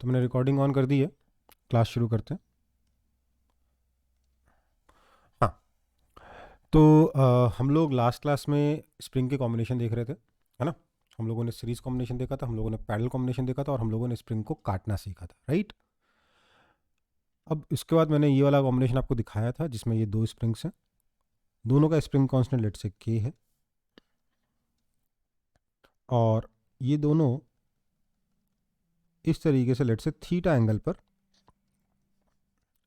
तो मैंने recording on कर दी है, क्लास शुरू करते हैं। हाँ, तो हम लोग लास्ट क्लास में स्प्रिंग के कॉम्बिनेशन देख रहे थे, है ना। हम लोगों ने सीरीज कॉम्बिनेशन देखा था, हम लोगों ने पैरेलल कॉम्बिनेशन देखा था, और हम लोगों ने स्प्रिंग को काटना सीखा था, राइट। अब इसके बाद मैंने ये वाला कॉम्बिनेशन आपको दिखाया था जिसमें ये दो स्प्रिंग्स हैं, दोनों का स्प्रिंग कांस्टेंट लेट से के है, और ये दोनों इस तरीके से लेट से थीटा एंगल पर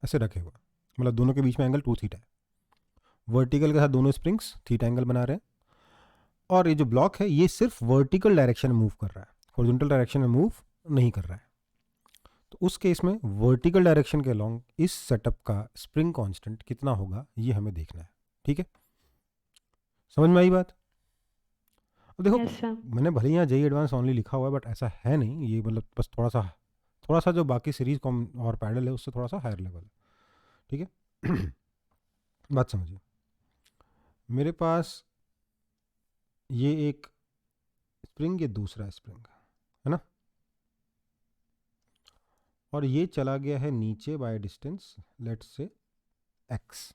ऐसे रखे हुए, मतलब दोनों के बीच में एंगल 2 थीटा है। वर्टिकल के साथ दोनों स्प्रिंग्स थीटा एंगल बना रहे हैं, और ये जो ब्लॉक है ये सिर्फ वर्टिकल डायरेक्शन में मूव कर रहा है, हॉरिजॉन्टल डायरेक्शन में मूव नहीं कर रहा है। तो उस केस में वर्टिकल डायरेक्शन के अलोंग इस सेटअप का स्प्रिंग कांस्टेंट कितना होगा ये हमें देखना है, ठीक है। समझ में आई बात। अब देखो, यस सर। मैंने भले यहाँ जेई एडवांस ओनली लिखा हुआ है, बट ऐसा है नहीं, ये मतलब बस थोड़ा सा जो बाकी सीरीज कॉम और पैरेलल है उससे थोड़ा सा हायर लेवल है, ठीक है। बात समझिए, मेरे पास ये एक स्प्रिंग, ये दूसरा स्प्रिंग है ना, और ये चला गया है नीचे by distance let's say x.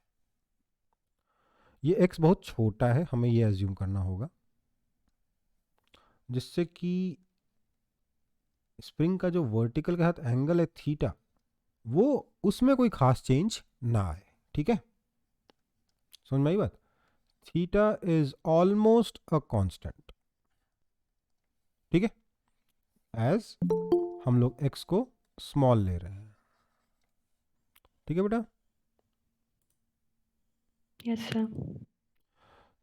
ये एक्स बहुत छोटा है, हमें ये एज्यूम करना होगा, जिससे कि स्प्रिंग का जो वर्टिकल के साथ एंगल है थीटा, वो उसमें कोई खास चेंज ना आए, ठीक है। समझ में आई बात। Theta is almost a constant, ठीक है, एज हम लोग एक्स को स्मॉल ले रहे हैं, ठीक है बेटा। Yes sir.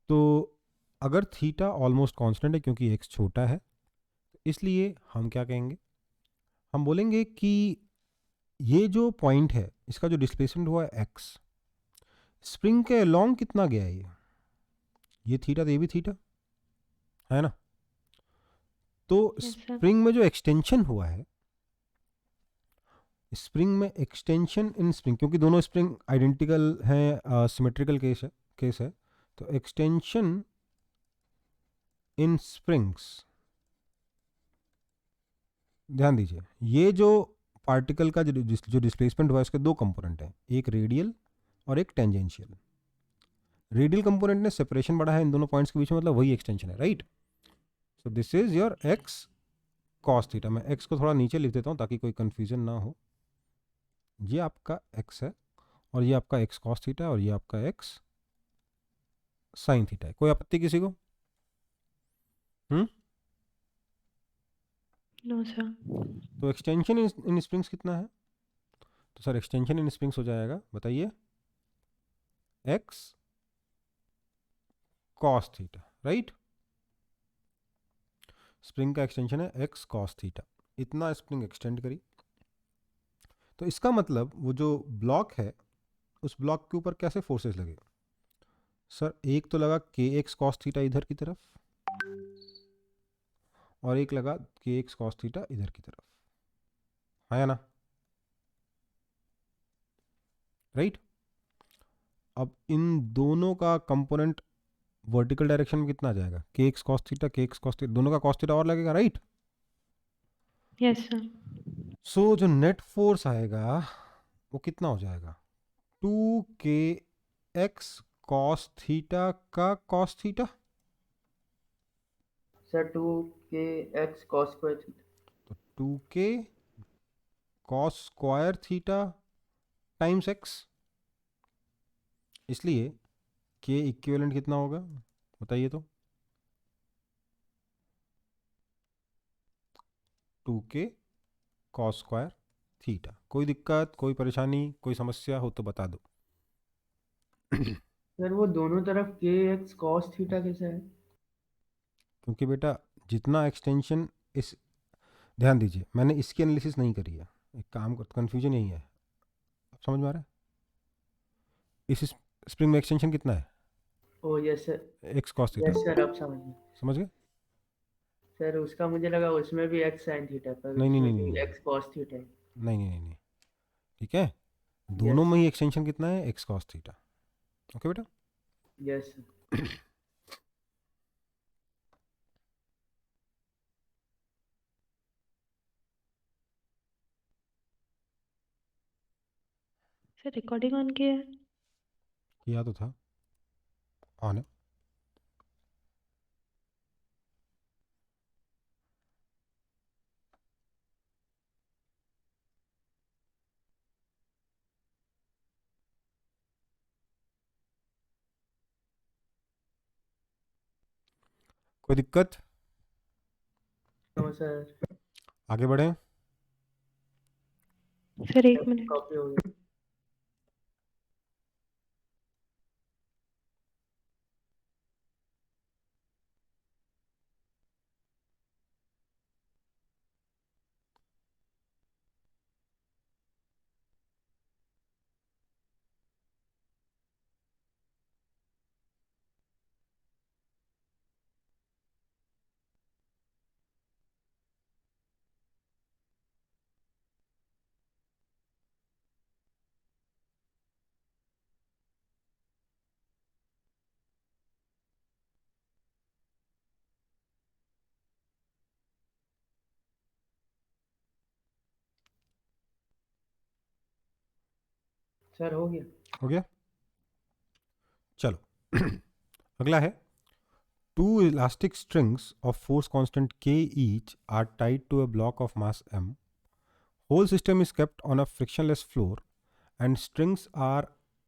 तो अगर थीटा ऑलमोस्ट कांस्टेंट है क्योंकि एक्स छोटा है, इसलिए हम क्या कहेंगे, हम बोलेंगे कि ये जो पॉइंट है इसका जो डिस्प्लेसमेंट हुआ है एक्स, स्प्रिंग के अलोंग कितना गया है ये थीटा, तो ये भी थीटा है ना। तो यस सर। स्प्रिंग में जो एक्सटेंशन हुआ है, स्प्रिंग में एक्सटेंशन इन स्प्रिंग, क्योंकि दोनों स्प्रिंग आइडेंटिकल हैं, सिमेट्रिकल केस है, तो एक्सटेंशन इन स्प्रिंग्स, ध्यान दीजिए, ये जो पार्टिकल का जो डिस्प्लेसमेंट हुआ है इसके दो कंपोनेंट हैं, एक रेडियल और एक टेंजेंशियल। रेडियल कंपोनेंट ने सेपरेशन बढ़ा है इन दोनों पॉइंट्स के बीच में, मतलब वही एक्सटेंशन है, right. So this is your x cos theta. मैं एक्स को थोड़ा नीचे लिख देता हूँ ताकि कोई कंफ्यूजन ना हो। ये आपका एक्स है, और ये आपका एक्स कॉस थीटा, और ये आपका एक्स साइन थीटा है। कोई आपत्ति किसी को? हम्म। No sir. तो एक्सटेंशन इन स्प्रिंग्स कितना है? तो सर एक्सटेंशन इन स्प्रिंग्स हो जाएगा, बताइए, x cos theta, right. Spring का एक्सटेंशन है एक्स कॉस थीटा, इतना स्प्रिंग एक्सटेंड करी। तो इसका मतलब वो जो ब्लॉक है उस ब्लॉक के ऊपर कैसे फोर्सेस लगे? सर एक तो लगा के एक्स कॉस थीटा इधर की तरफ, और एक लगा के एक्स कॉस थीटा इधर की तरफ, है ना, राइट। अब इन दोनों का कंपोनेंट वर्टिकल डायरेक्शन में कितना आ जाएगा? के एक्स कॉस थीटा, के एक्स कॉस थीटा, दोनों का कॉस थीटा और लगेगा, राइट। Yes sir. सो जो नेट फोर्स आएगा वो कितना हो जाएगा? 2 के एक्स कॉस थीटा का कॉस थीटा, सर 2 के एक्स कॉस स्क्वायर थीटा। तो 2 के cos square theta times x. इसलिए के इक्विवेलेंट कितना होगा बताइए तो? 2 के कॉस स्क्वायर थीटा। कोई दिक्कत, कोई परेशानी, कोई समस्या हो तो बता दो। सर वो दोनों तरफ के एक्स कॉस थीटा कैसा है? क्योंकि बेटा जितना एक्सटेंशन इस, ध्यान दीजिए मैंने इसकी एनालिसिस नहीं करी है, एक काम कर, कन्फ्यूजन यही है। अब समझ में आ रहा है? इस स्प्रिंग में एक्सटेंशन कितना है? ओ yes sir. X cos theta, yes sir, अब समझ गए। समझ गए? सर उसका मुझे लगा उसमें भी एक्स साइन थीटा, पर नहीं नहीं नहीं उसमें नहीं भी नहीं एक्स कॉस थीटा है। नहीं नहीं नहीं नहीं, ठीक है। दोनों यस में ही एक्सटेंशन कितना है? एक्स कॉस थीटा, ओके बेटा। Yes sir. Sir recording on किया है? किया तो था, ऑन है। कोई दिक्कत? नो सर, आगे बढ़ें। सर एक मिनट। कॉपी हो गई। सर हो गया। हो गया, चलो। अगला है, two elastic strings of force constant k each are tied to a block of mass m. Whole system is kept on a frictionless floor and strings are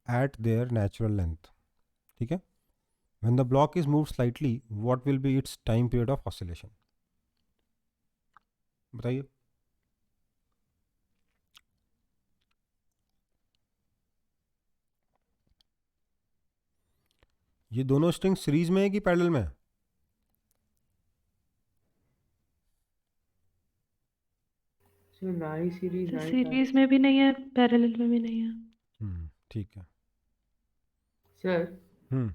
at their natural length. ठीक है? When the block is moved slightly, what will be its time period of oscillation? बताइए। ये दोनों string series में है कि parallel में है? सर ना ही सीरीज, सर ना ही सीरीज में भी नहीं है, पैरेलल में भी नहीं है। ठीक है। सर हम्म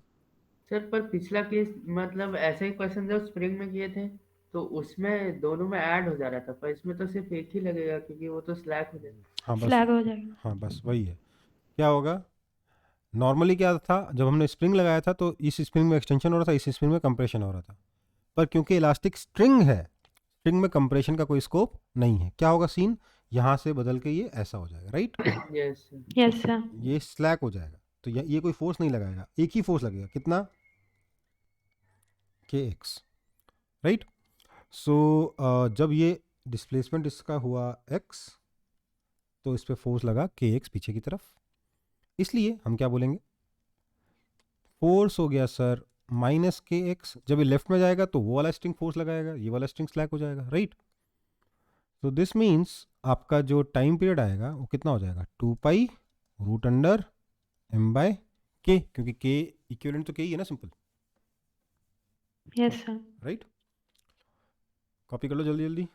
सर पर पिछला केस मतलब ऐसे ही क्वेश्चन जब स्प्रिंग में किए थे तो उसमें दोनों में ऐड हो जा रहा था, पर इसमें तो सिर्फ एक ही लगेगा क्योंकि वो तो स्लैक हो जाएगा। हाँ बस, स्लैग हो जाएगा। हाँ बस वही है। क्या होगा, नॉर्मली क्या था, जब हमने स्प्रिंग लगाया था तो इस स्प्रिंग में एक्सटेंशन हो रहा था, इस स्प्रिंग में कंप्रेशन हो रहा था। पर क्योंकि इलास्टिक स्ट्रिंग है, स्ट्रिंग में कंप्रेशन का कोई स्कोप नहीं है। क्या होगा सीन, यहाँ से बदल के ये ऐसा हो जाएगा, right? Yes sir. Yes sir. ये स्लैक हो जाएगा, तो ये कोई फोर्स नहीं लगाएगा, एक ही फोर्स लगेगा, कितना, के एक्स, राइट? सो जब ये डिस्प्लेसमेंट इसका हुआ एक्स, तो इस पे फोर्स लगा के एक्स पीछे की तरफ, इसलिए हम क्या बोलेंगे, फोर्स हो गया सर माइनस के एक्स। जब ये लेफ्ट में जाएगा तो वो वाला स्ट्रिंग फोर्स लगाएगा, ये वाला स्ट्रिंग स्लैक हो जाएगा, राइट? तो दिस मीन्स आपका जो टाइम पीरियड आएगा वो कितना हो जाएगा, 2 pi root under m by k, क्योंकि के इक्विवेलेंट तो के ही है ना, simple, yes sir. Right? Copy कर लो जल्दी जल्दी।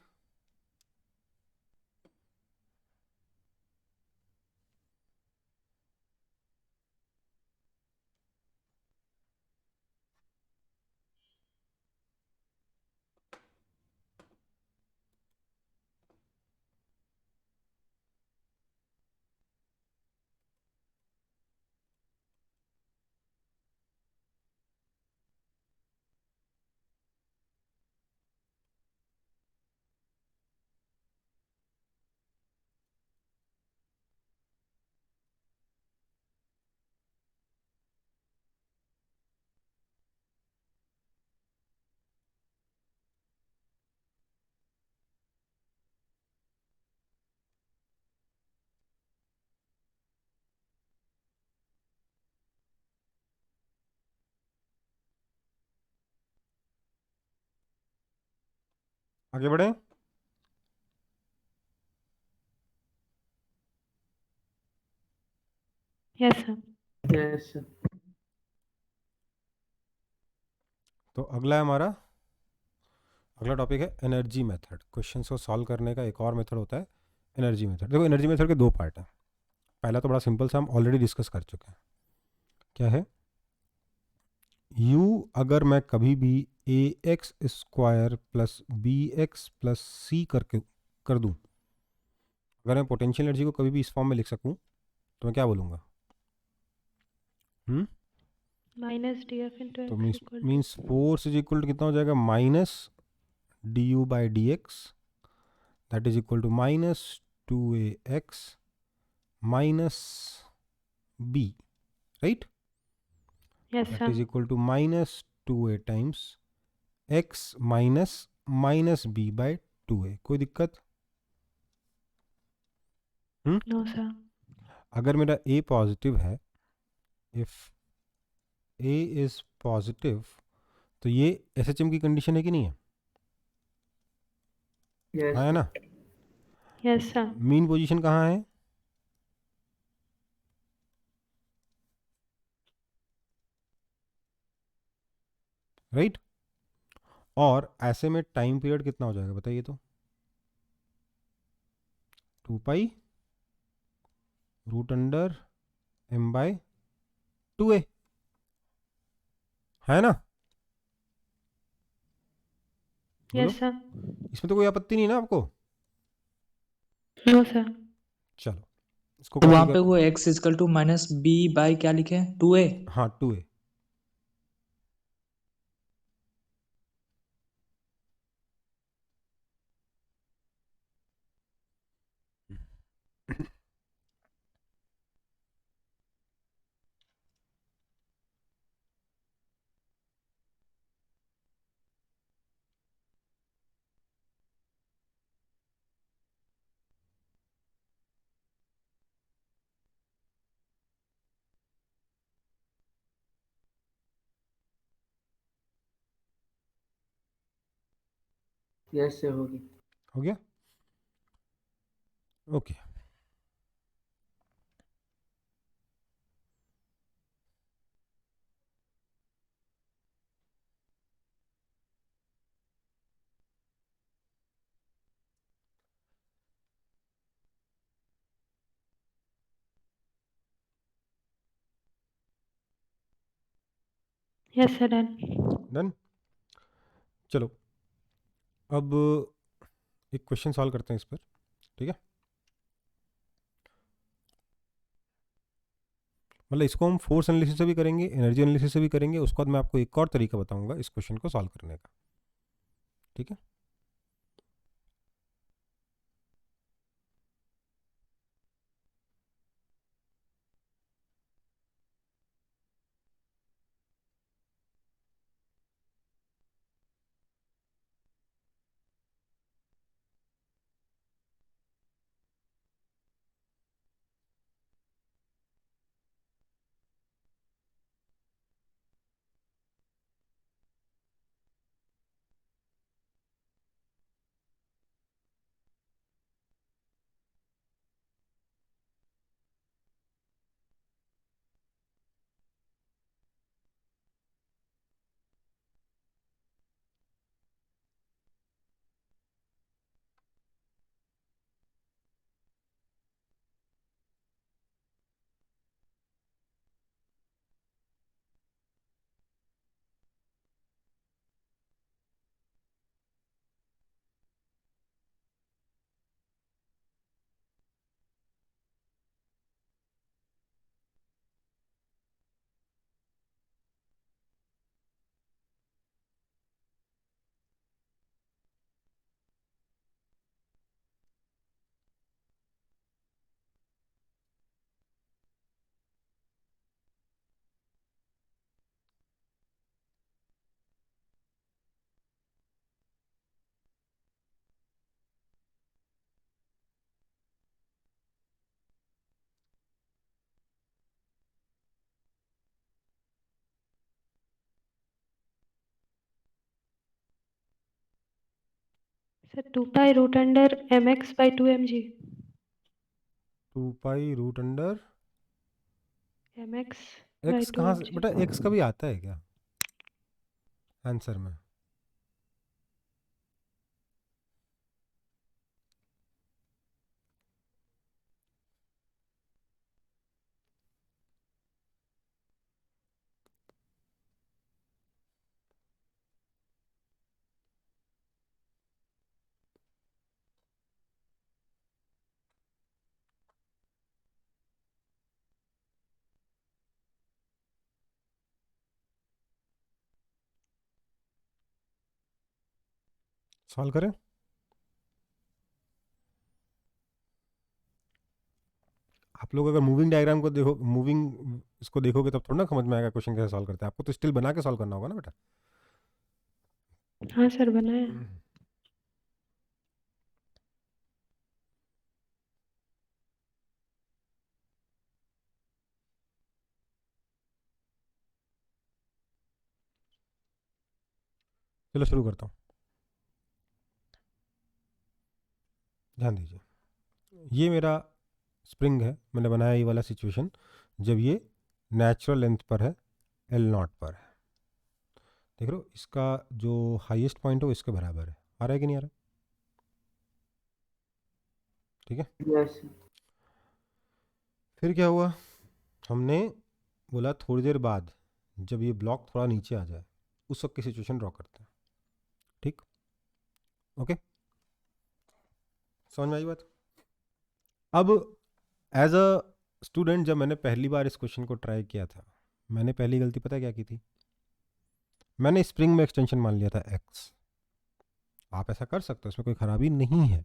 आगे बढ़े। Yes sir. Yes sir. तो अगला है हमारा, अगला टॉपिक है एनर्जी मेथड। क्वेश्चंस को सॉल्व करने का एक और मेथड होता है एनर्जी मेथड। देखो एनर्जी मेथड के दो पार्ट हैं। पहला तो बड़ा सिंपल सा, हम ऑलरेडी डिस्कस कर चुके हैं। क्या है, u अगर मैं कभी भी a x square plus b x plus c करके कर दूं, अगर मैं पोटेंशियल एनर्जी को कभी भी इस फॉर्म में लिख सकूं, तो मैं क्या बोलूँगा, माइनस डी एफ इंटू तो x equal means force is equal to कितना हो जाएगा, minus d u by d x, that is equal to minus 2 a x minus b, right? Yes, That sir. is equal to minus 2a times x minus b by 2a. कोई दिक्कत? No, sir. अगर मेरा a positive है, if a is positive, तो ये SHM की condition है कि नहीं है? यस हाँ है ना? Yes, sir. मीन पोजीशन कहाँ है? राइट? और ऐसे में टाइम पीरियड कितना हो जाएगा बताइए तो? 2 pi root under m by 2a, है ना? बोलो, Yes, sir. इसमें तो कोई आपत्ति नहीं ना आपको? No, sir. चलो इसको तो कॉपी वहां पे कर, वो x is equal to minus b by क्या लिखे हैं 2a। हाँ 2a। यस से होगी। हो गया? Okay. Yes, sir. Done. Done. चलो अब एक क्वेश्चन सॉल्व करते हैं इस पर, ठीक है? मतलब इसको हम फोर्स एनालिसिस से भी करेंगे, एनर्जी एनालिसिस से भी करेंगे, उसके बाद मैं आपको एक और तरीका बताऊंगा इस क्वेश्चन को सॉल्व करने का, ठीक है? Sir, 2 pi root under mx by 2 mg. 2 pi root under mx by x 2 कहाँ से mg. बेटा, एक्स कभी आता है क्या आंसर में? सॉल्व करें? आप लोग अगर मूविंग डायग्राम को देखो, मूविंग इसको देखोगे तब थोड़ा ना समझ में आएगा क्वेश्चन कैसे सॉल्व करते हैं। आपको तो स्टिल बना के सॉल्व करना होगा ना बेटा। हाँ सर बनाया। चलो शुरू करता हूँ, ध्यान दीजिए। ये मेरा स्प्रिंग है, मैंने बनाया ये वाला सिचुएशन जब ये नेचुरल लेंथ पर है, एल नॉट पर है। देख रहे हो, इसका जो हाईएस्ट पॉइंट है वो इसके बराबर है। आ रहा है कि नहीं आ रहा? ठीक है। यस फिर क्या हुआ, हमने बोला थोड़ी देर बाद जब ये ब्लॉक थोड़ा नीचे आ जाए उस वक्त की सिचुएशन ड्रॉ करते हैं। ठीक, ओके, समझ में आई बात? अब एज अ स्टूडेंट जब मैंने पहली बार इस क्वेश्चन को ट्राई किया था, मैंने पहली गलती पता है क्या की थी? मैंने स्प्रिंग में एक्सटेंशन मान लिया था एक्स। आप ऐसा कर सकते हो, इसमें कोई खराबी नहीं है।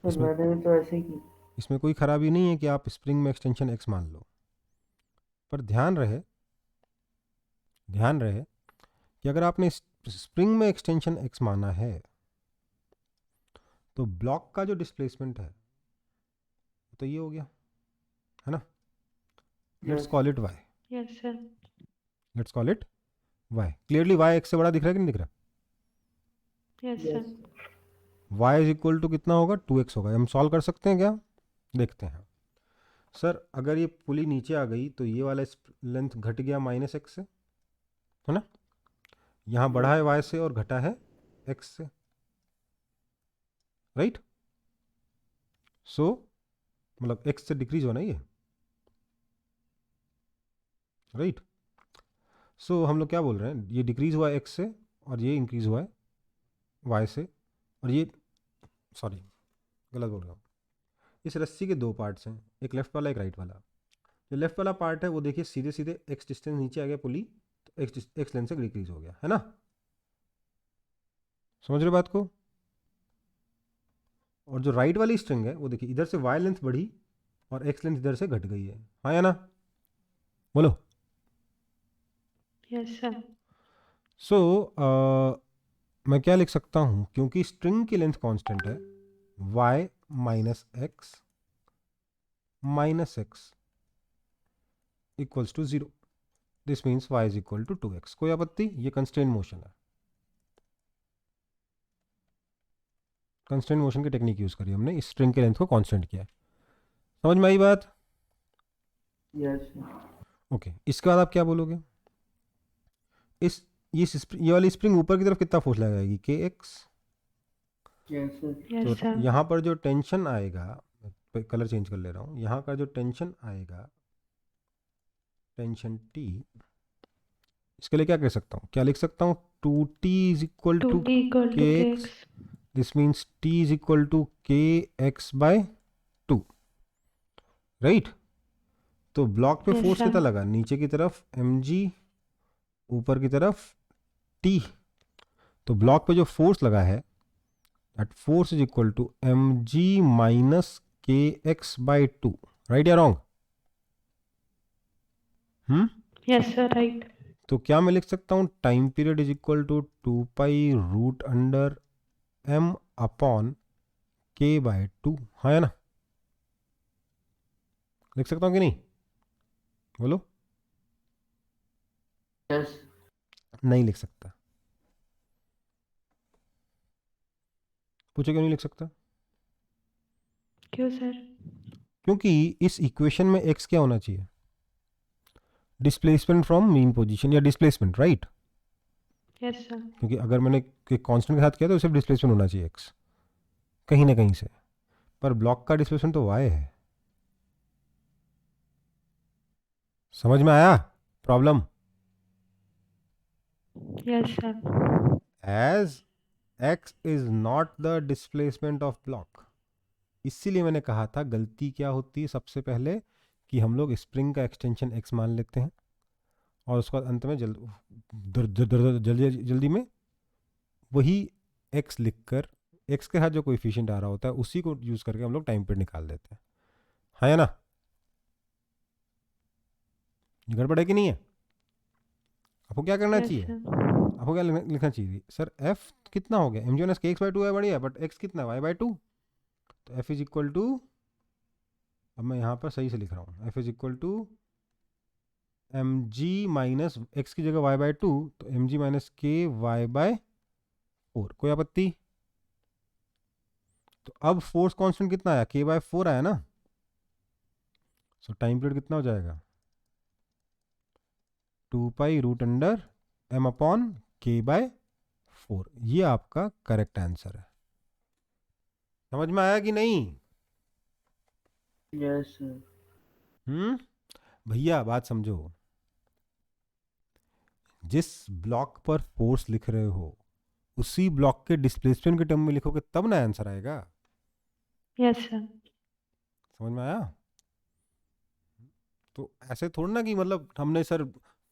सर, इसमें मैंने भी तो ऐसे ही की। इसमें कोई खराबी नहीं है कि आप स्प्रिंग में एक्सटेंशन एक्स मान लो, पर ध्यान रहे कि अगर आपने स्प्रिंग में एक्सटेंशन एक्स माना है तो ब्लॉक का जो डिस्प्लेसमेंट है तो ये हो गया, है ना? Let's yes call it y, yes sir. Let's call it y. Clearly y x से बड़ा दिख रहा है कि नहीं दिख रहा? Yes yes sir. y is equal to कितना होगा? 2x होगा। हम सॉल्व कर सकते हैं क्या? देखते हैं। सर अगर ये पुली नीचे आ गई तो ये वाला लेंथ घट गया माइनस एक्स से, है ना? यहाँ बढ़ा है y से और घटा है x से, राइट? सो मतलब x से डिक्रीज होना ये, राइट? सो हम लोग क्या बोल रहे हैं, ये डिक्रीज हुआ है x से और ये इंक्रीज हुआ है y से, और ये सॉरी गलत बोल रहा हूँ। इस रस्सी के दो पार्ट्स हैं, एक लेफ्ट वाला एक राइट वाला। जो लेफ्ट वाला पार्ट है वो देखिए सीधे सीधे x डिस्टेंस नीचे आ गया पुली, तो x लेंथ से डिक्रीज हो गया, है ना? समझ रहे बात को? और जो राइट वाली स्ट्रिंग है वो देखिए इधर से y लेंथ बढ़ी और x लेंथ इधर से घट गई है, हाँ या ना? बोलो। Yes sir. सो मैं क्या लिख सकता हूँ, क्योंकि स्ट्रिंग की लेंथ कांस्टेंट है, y minus x equals to 0। This means y is equal to 2x। कोई आपत्ति? ये कंस्ट्रेंट मोशन है, कंस्ट्रेंट मोशन की टेक्निक यूज करी हमने, इस स्ट्रिंग के लेंथ को कांस्टेंट किया है। समझ में आई बात? यस ओके, इसके बाद आप क्या बोलोगे? ये वाली स्प्रिंग ऊपर की तरफ कितना फोर्स लगाएगी? kx। यस यस तो सर। यहाँ पर जो टेंशन आएगा, कलर चेंज कर ले रहा हूँ, यहाँ का जो टेंशन आएगा, टेंशन T, इसके लिए क्या कह सकता हूँ, क्या लिख सकता हूँ? 2t is equal to 2t equal to kx। kx। This means t is equal to kx by 2, right? तो ब्लॉक पे Yes, फोर्स sir. कितना लगा? नीचे की तरफ mg, ऊपर की तरफ t। तो ब्लॉक पे जो फोर्स लगा है, that force is equal to mg minus kx by 2, right या रॉन्ग? Yes, sir. Right. तो क्या मैं लिख सकता हूँ? Time period is equal to 2 pi root under m upon k by 2, हाँ या ना? लिख सकता हूँ कि नहीं? बोलो। यस नहीं लिख सकता। पूछो क्यों नहीं लिख सकता? क्यों सर? क्योंकि इस इक्वेशन में x क्या होना चाहिए? डिस्प्लेसमेंट फ्रॉम मीन पोजीशन या डिस्प्लेसमेंट, राइट? Yes sir. क्योंकि अगर मैंने कांस्टेंट के साथ किया तो सिर्फ डिस्प्लेसमेंट होना चाहिए x कहीं ना कहीं से, पर ब्लॉक का डिस्प्लेसमेंट तो y है। समझ में आया problem? Yes sir. As x is not the displacement of block, इसीलिए मैंने कहा था गलती क्या होती है सबसे पहले, कि हम लोग स्प्रिंग का एक्सटेंशन x मान लेते हैं और उसके बाद अंत में जल्दी में वही x लिखकर x के साथ जो कोएफिशिएंट आ रहा होता है उसी को यूज़ करके हम लोग टाइम पीरियड निकाल देते हैं, हाँ या ना? ये गड़बड़ है कि नहीं है? आपको क्या करना यस चाहिए? सर। आपको क्या लिखना चाहिए? सर एफ कितना हो गया? एम जी के एक्स बाई टू है, बढ़िया, बट एक्स कितना है? Y by two. तो एफ इज इक्वल टू, अब मैं यहाँ पर सही से लिख रहा हूँ, f is equal to m g minus x की जगह वाई बाई टू, तो m g minus k y by four. कोई आपत्ति? तो अब फोर्स कांस्टेंट कितना आया? के बाय फोर आया ना। सो टाइम पीरियड कितना हो जाएगा? 2 pi root under m upon k by four. ये आपका करेक्ट आंसर है। समझ में आया कि नहीं? Yes sir. भैया बात समझो, जिस ब्लॉक पर फोर्स लिख रहे हो उसी ब्लॉक के डिस्प्लेसमेंट के टर्म में लिखोगे तब ना आंसर आएगा। Yes sir. समझ में आया? तो ऐसे थोड़ा ना कि मतलब हमने सर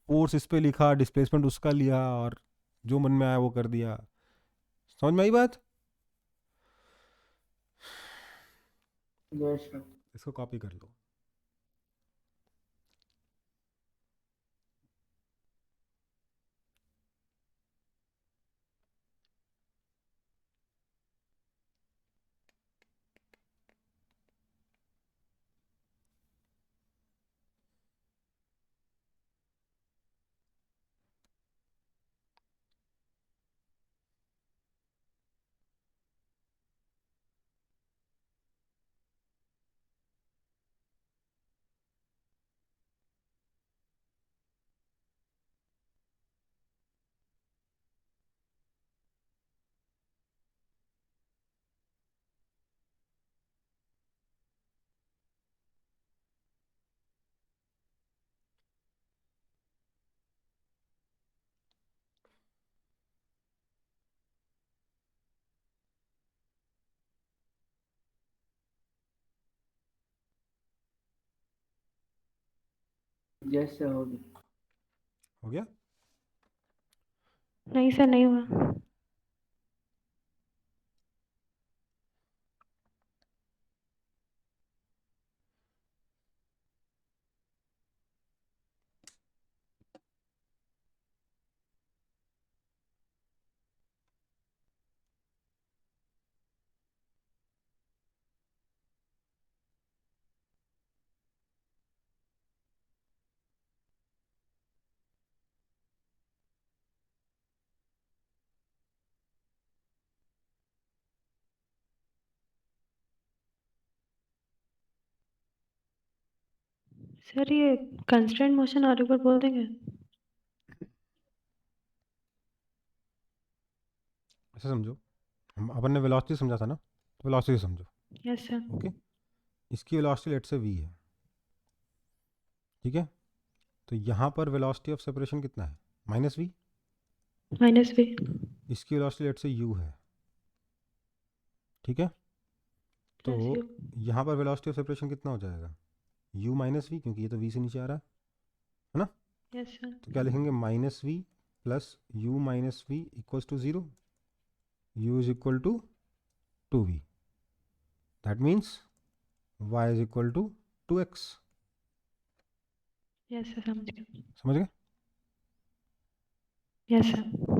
फोर्स इस पे लिखा, डिस्प्लेसमेंट उसका लिया और जो मन में आया वो कर दिया। समझ में आई बात? Yes sir. इसको कॉपी कर लो। यस सर, हो गया। हो गया? नहीं सर, नहीं हुआ। सर ये कंस्ट्रेंट मोशन और एक बार बोल देंगे? ऐसे समझो, हम अपन ने वेलोसिटी समझा था ना, तो वेलोसिटी समझो। Yes sir. ओके, इसकी वेलोसिटी लेट से v है, ठीक है? तो यहाँ पर वेलोसिटी ऑफ सेपरेशन कितना है? Minus v। माइनस भी। इसकी वेलोसिटी लेट से u है, ठीक है? तो प्लस यू। यहाँ पर वेलोसिटी ऑफ सेपरेशन कितना हो जाएगा? u माइनस वी, क्योंकि ये तो v से नीचे आ रहा है ना? Yes sir. तो क्या लिखेंगे? Minus v plus u minus v equals to zero. u is equal to 2v। That means y is equal to 2x। Yes sir, समझ गया। समझ गए? Yes sir.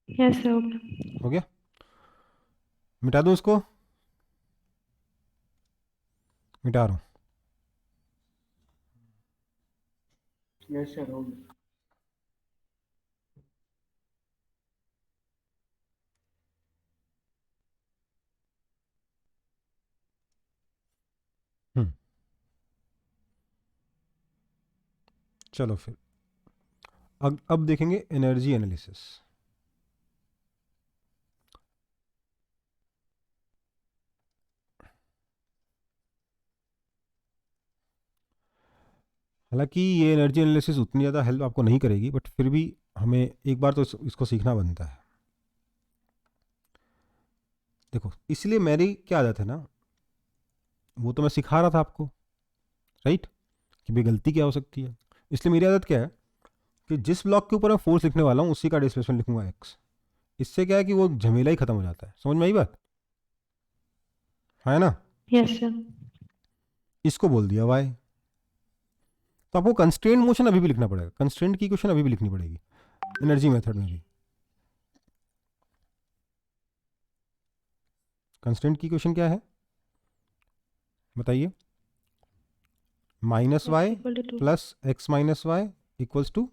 यस सर, हो गया। हो गया? मिटा दूँ इसको? मिटा रहा हूँ। यस सर, हो गया। चलो फिर अब देखेंगे एनर्जी एनालिसिस। हालांकि ये एनर्जी एनालिसिस उतनी ज़्यादा हेल्प आपको नहीं करेगी, बट फिर भी हमें एक बार तो इसको सीखना बनता है। देखो इसलिए मेरी क्या आदत है ना, वो तो मैं सिखा रहा था आपको, राइट, कि भाई गलती क्या हो सकती है। इसलिए मेरी आदत क्या है कि जिस ब्लॉक के ऊपर मैं फोर्स लिखने वाला हूँ उसी का डिस्प्लेसमेंट लिखूंगा एक्स। इससे क्या है कि वो झमेला ही खत्म हो जाता है। समझ में आई बात? है ना? Yes sir. इसको बोल दिया वाई। तो आपको कंस्ट्रेंट मोशन अभी भी लिखना पड़ेगा, कंस्ट्रेंट की क्वेश्चन अभी भी लिखनी पड़ेगी एनर्जी मेथड में भी। कंस्ट्रेंट की क्वेश्चन क्या है बताइए? Minus y equal to 2। Plus x minus y equals to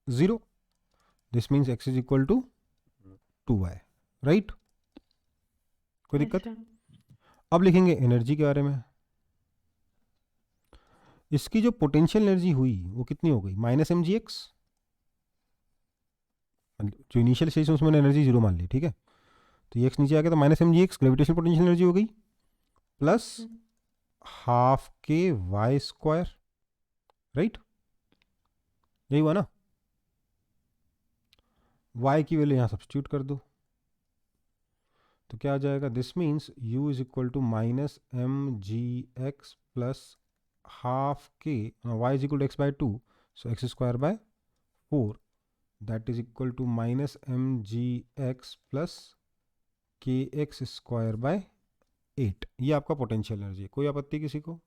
0। This means x is equal to 2y, right? कोई यस दिक्कत? सर। अब लिखेंगे एनर्जी के बारे में। इसकी जो पोटेंशियल एनर्जी हुई वो कितनी हो गई? Minus m g x. जो इनिशियल स्टेज है उसमें एनर्जी 0 मान ली, ठीक है? तो ये एक्स नीचे आ गया तो minus m g x gravitational potential energy हो गई, plus half k y square, right? यही हुआ ना? y की वैल्यू यहाँ सब्स्टिट्यूट कर दो तो क्या आ जाएगा? This means u is equal to minus m g x plus half k y is equal to x by 2, so x square by 4, that is equal to minus m g x plus k x square by 8। ये आपका potential energy है। कोई आपत्ति किसी को?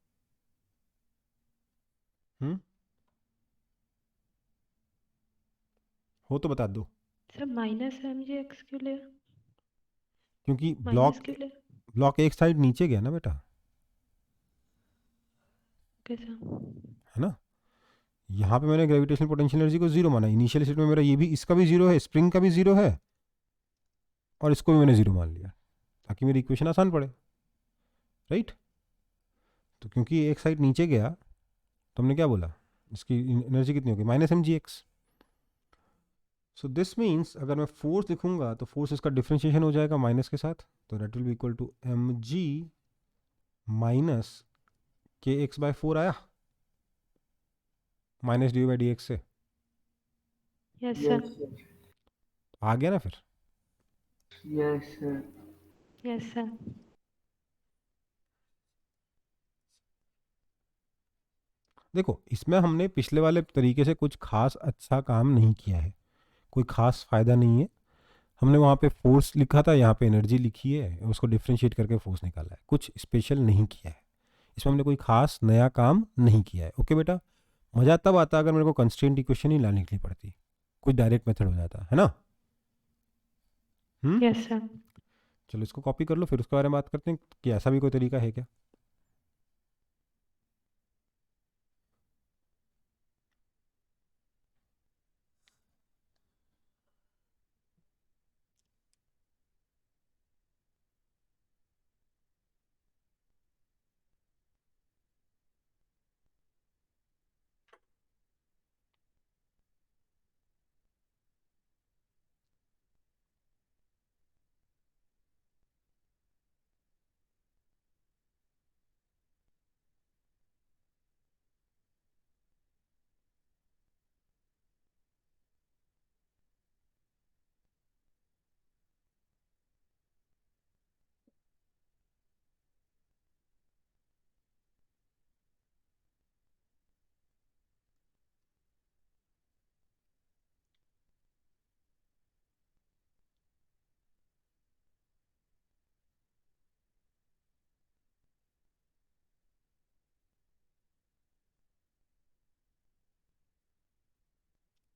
हो तो बता दो। Sir minus m g x क्यों ले? क्योंकि माइनस क्यों ले? ब्लॉक एक साइड नीचे गया ना बेटा, ओके सर। है ना? यहाँ पे मैंने ग्रेविटेशनल पोटेंशियल एनर्जी को 0 माना। इनिशियल स्टेट में मेरा ये भी, इसका भी 0 है, स्प्रिंग का भी 0 है, और इसको भी मैंने 0 मान लिया ताकि मेरी इक्वेशन आसान पड़े, राइट? तो क्योंकि एक साइड नीचे गया तो हमने क्या बोला, इसकी एनर्जी कितनी होगी? Minus m g x. So this means अगर मैं फोर्स लिखूंगा तो फोर्स इसका डिफ्रेंशिएशन हो जाएगा माइनस के साथ, तो that will be equal to m g minus k x by 4 आया, minus d by d x से। Yes yes sir. सर। आ गया ना फिर? Yes sir. Yes sir. देखो इसमें हमने पिछले वाले तरीके से कुछ खास अच्छा काम नहीं किया है, कोई खास फायदा नहीं है। हमने वहाँ पे फोर्स लिखा था, यहाँ पे एनर्जी लिखी है, उसको डिफ्रेंशिएट करके फोर्स निकाला है, कुछ स्पेशल नहीं किया है। इसमें हमने कोई खास नया काम नहीं किया है। ओके बेटा? मज़ा तब आता अगर मेरे को कंस्ट्रेंट इक्वेशन ही लाने लिखनी पड़ती, कोई डायरेक्ट मेथड हो जाता है ना? Yes sir. चलो इसको कॉपी कर लो, फिर उसके बारे में बात करते हैं कि ऐसा भी कोई तरीका है क्या।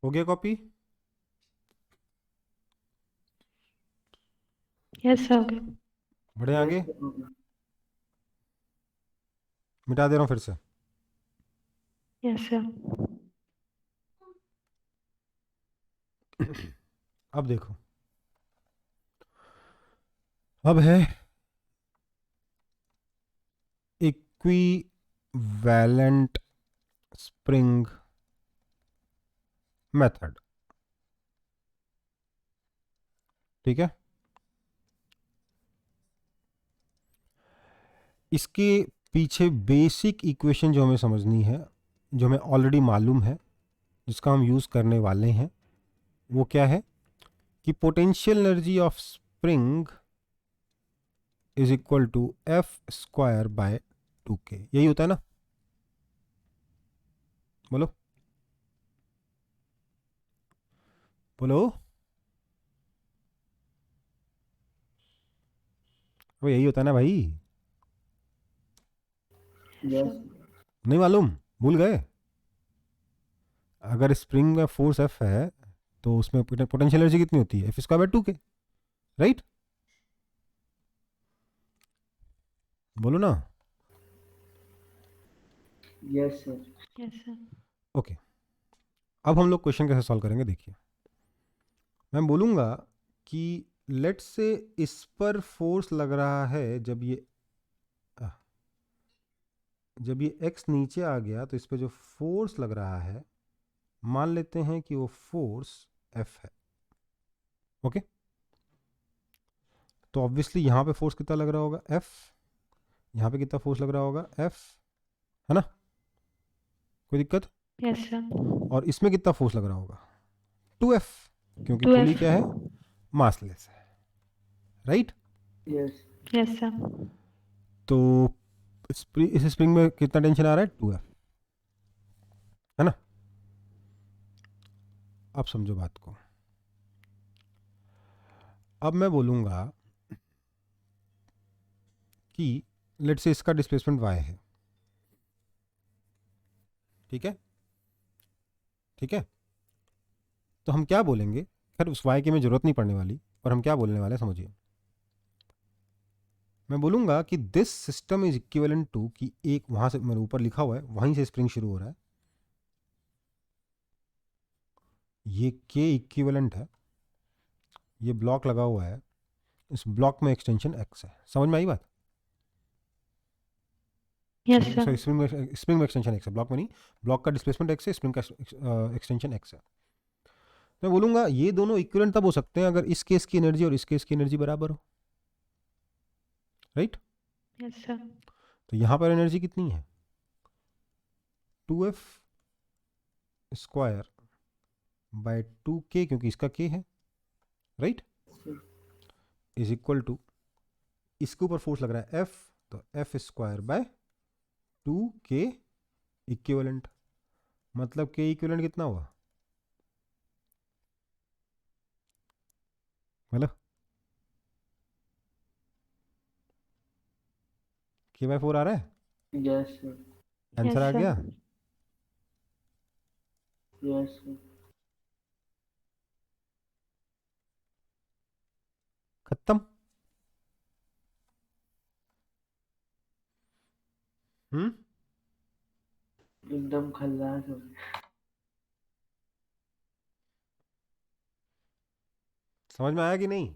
हो गया कॉपी? Yes sir. ओके। बढ़े आगे? मिटा दे रहा हूँ फिर से। Yes sir. अब देखो, अब है इक्विवेलेंट स्प्रिंग मेथड, ठीक है? इसके पीछे बेसिक इक्वेशन जो हमें समझनी है, जो हमें ऑलरेडी मालूम है, जिसका हम यूज़ करने वाले हैं, वो क्या है कि potential energy of spring is equal to f square by 2k, यही होता है ना? बोलो बोलो, वो यही होता है ना भाई? यस नहीं मालूम? भूल गए? अगर स्प्रिंग में फोर्स एफ है तो उसमें पोटेंशियल एनर्जी कितनी होती है? F square by 2k, right? बोलो ना। Yes sir. Yes, sir. Okay, अब हम लोग क्वेश्चन कैसे सॉल्व करेंगे, देखिए। मैं बोलूँगा कि लेट से इस पर फोर्स लग रहा है, जब ये x नीचे आ गया तो इस पे जो फोर्स लग रहा है, मान लेते हैं कि वो फोर्स F है। ओके, तो ऑब्वियसली यहाँ पे फोर्स कितना लग रहा होगा? F। यहाँ पे कितना फोर्स लग रहा होगा? F, है ना? कोई दिक्कत? Yes, sir. और इसमें कितना फोर्स लग रहा होगा? 2F, क्योंकि 2F. पुली क्या है? मासलेस है, राइट? Yes Yes, sir. तो इस स्प्रिंग में कितना टेंशन आ रहा है? 2F, है ना? अब समझो बात को। अब मैं बोलूँगा कि लेट से इसका डिस्प्लेसमेंट y है, ठीक है? ठीक है, तो हम क्या बोलेंगे? खैर उस y की में जरूरत नहीं पड़ने वाली, और हम क्या बोलने वाले हैं समझिए। मैं बोलूँगा कि this system is equivalent to, कि एक वहाँ से, मेरे ऊपर लिखा हुआ है, वहीं से स्प्रिंग शुरू हो रहा है, ये k इक्विवेलेंट है, ये ब्लॉक लगा हुआ है, इस ब्लॉक में एक्सटेंशन x है। समझ में आई बात? Yes, sir. सॉरी, स्प्रिंग में एक्सटेंशन x है, ब्लॉक में नहीं। ब्लॉक का डिस्प्लेसमेंट x है, स्प्रिंग का एक्सटेंशन x है। मैं बोलूँगा ये दोनों इक्विवेलेंट तब हो सकते हैं अगर इस केस की एनर्जी और इस केस की एनर्जी बराबर हो, राइट? Yes, sir. तो यहाँ पर एनर्जी कितनी है? 2F स्क्वायर बाय 2k, क्योंकि इसका k है, राइट? इज इक्वल टू, इसके ऊपर फोर्स लग रहा है F, तो F square by 2k equivalent. मतलब k इक्विवेलेंट कितना हुआ? मतलब k/4 आ रहा है? Yes sir. आंसर आ Yes, sir. गया? Yes sir. खत्म। हम्म, एकदम खल्लास हो गया। समझ में आया कि नहीं?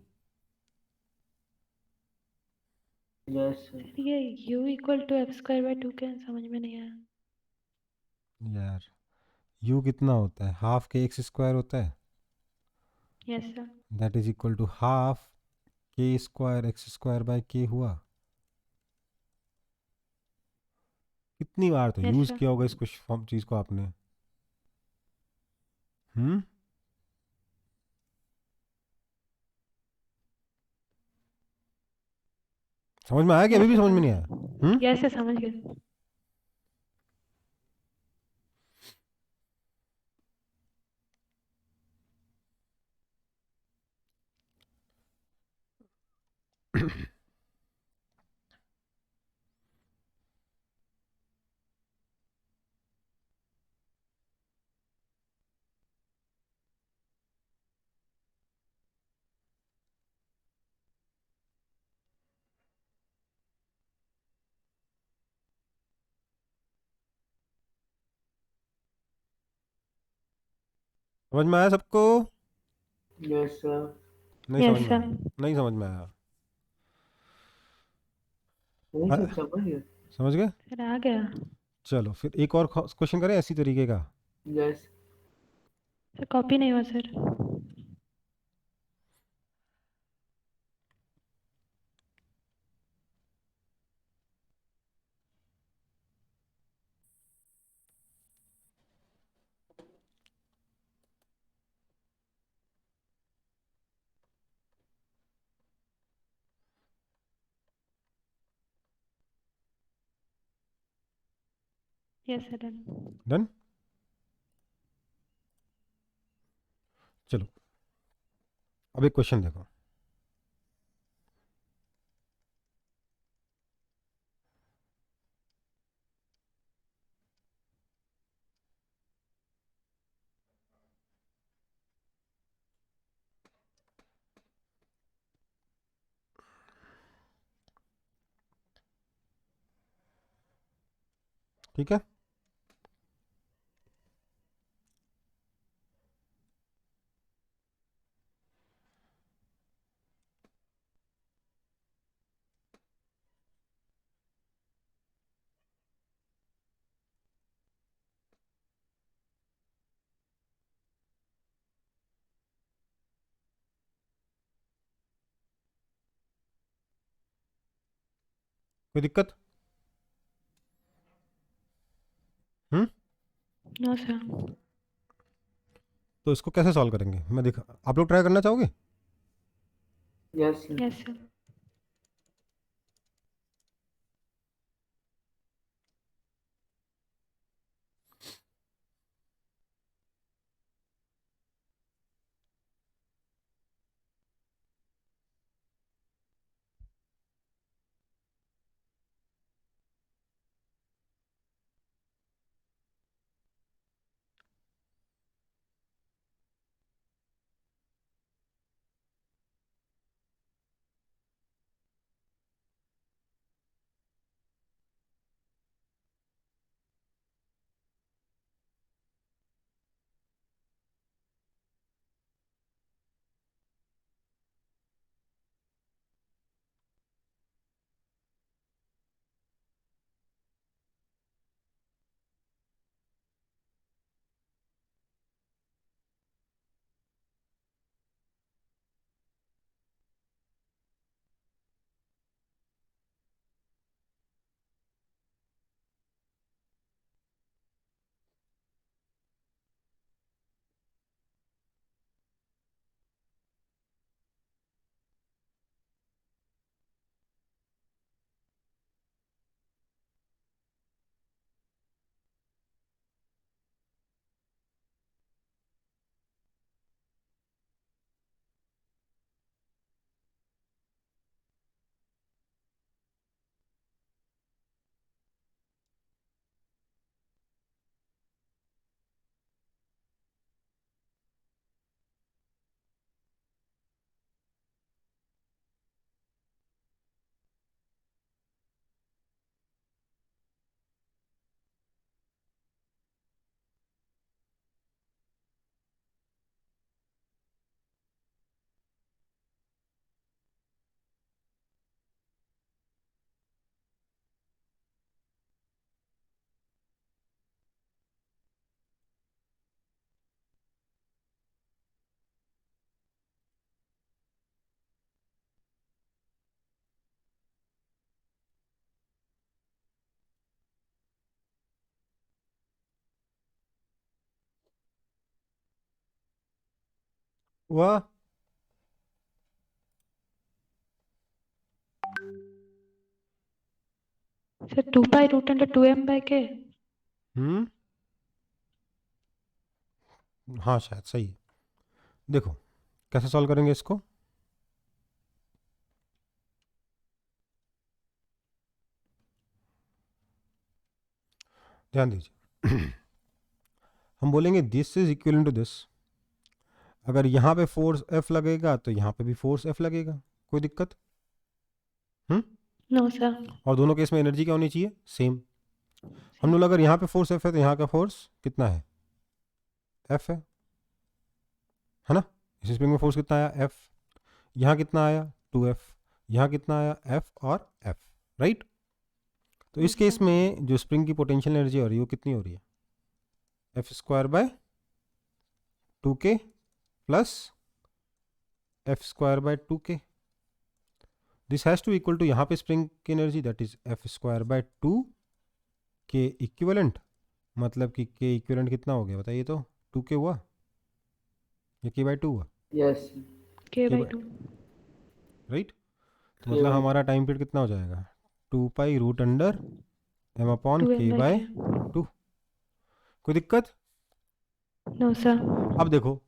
Yes sir. ये u equal to f square by 2k समझ में नहीं आया. यार u कितना होता है? हाफ के एक्स स्क्वायर होता है, Yes, sir. That is equal to half k square x square by k हुआ। कितनी बार तो Yes, यूज sir. किया होगा इस कुछ चीज को आपने। हम्म, समझ में आया कि Yes, अभी भी sir. समझ में समझ नहीं आया? हम्म, Yes, sir. समझ गए. समझ में आया सबको? Yes sir. नहीं Yes, समझ में sir. आया? नहीं समझ में आया? नहीं हाँ, सर समझ गए। समझ गए? फिर आ गया. चलो फिर एक और क्वेश्चन करें ऐसी तरीके का। यस। सर कॉपी नहीं हुआ sir. Yes, sir, done. Done. चलो अब एक क्वेश्चन देखो। ठीक है, कोई दिक्कत? No, sir. तो इसको कैसे सॉल्व करेंगे मैं दिखा, आप लोग ट्राई करना चाहोगे? Yes Yes, sir. वाह, Sir, 2 pi root under 2m by k. हाँ शायद सही है। देखो कैसे सॉल्व करेंगे इसको। ध्यान दीजिए हम बोलेंगे this is equal to this. अगर यहाँ पे फोर्स F लगेगा तो यहाँ पे भी फोर्स F लगेगा, कोई दिक्कत? No, sir. और दोनों केस में एनर्जी क्या होनी चाहिए? सेम। हम लोग अगर यहाँ पे फोर्स F है तो यहाँ का फोर्स कितना है? F है ना। इस स्प्रिंग में फोर्स कितना आया? F। यहाँ कितना आया? 2F। यहाँ कितना आया? F और F, राइट। तो इस केस में जो स्प्रिंग की पोटेंशियल एनर्जी हो रही है वो कितनी हो रही है? F² by 2K plus F² by 2K। This has to equal to यहाँ पे स्प्रिंग की energy that is F² by 2K equivalent. मतलब कि K इक्विवेलेंट कितना हो गया बताइए तो? 2K हुआ या K बाय 2 हुआ? Yes K by 2. राइट। तो मतलब हमारा टाइम पीरियड कितना हो जाएगा? 2 pi root under m upon 2m K by by k. 2। कोई दिक्कत? No sir. अब देखो,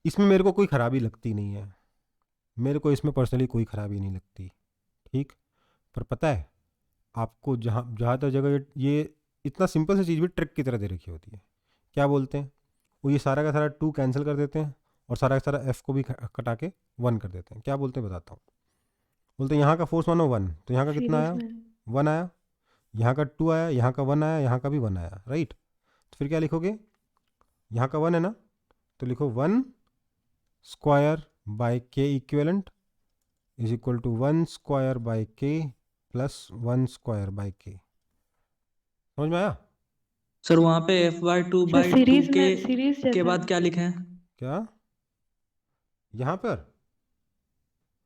इसमें मेरे को कोई ख़राबी लगती नहीं है, मेरे को इसमें पर्सनली कोई ख़राबी नहीं लगती, ठीक। पर पता है आपको, जहाँ जहाँ तक जगह ये इतना सिंपल सी चीज़ भी ट्रिक की तरह दे रखी होती है। क्या बोलते हैं वो, ये सारा का सारा 2 कैंसिल कर देते हैं और सारा का सारा f को भी कटा के 1 कर देते हैं। क्या बोलते हैं बताता हूँ। बोलते हैं यहाँ का फोर्स मानो 1, तो यहाँ का कितना सीरीज आया? में 1 आया। यहाँ का 2 आया, यहाँ का 1 आया, यहाँ का भी 1 आया, राइट। तो फिर क्या लिखोगे, यहाँ का 1 है ना, तो लिखो 1 square by k equivalent is equal to 1 square by k plus 1 square by k. समझ में आया? सर वहाँ पे Fy2 सर बाई 2 सीरीज के में सीरीज के जैसा। बाद क्या लिखे हैं? क्या यहाँ पर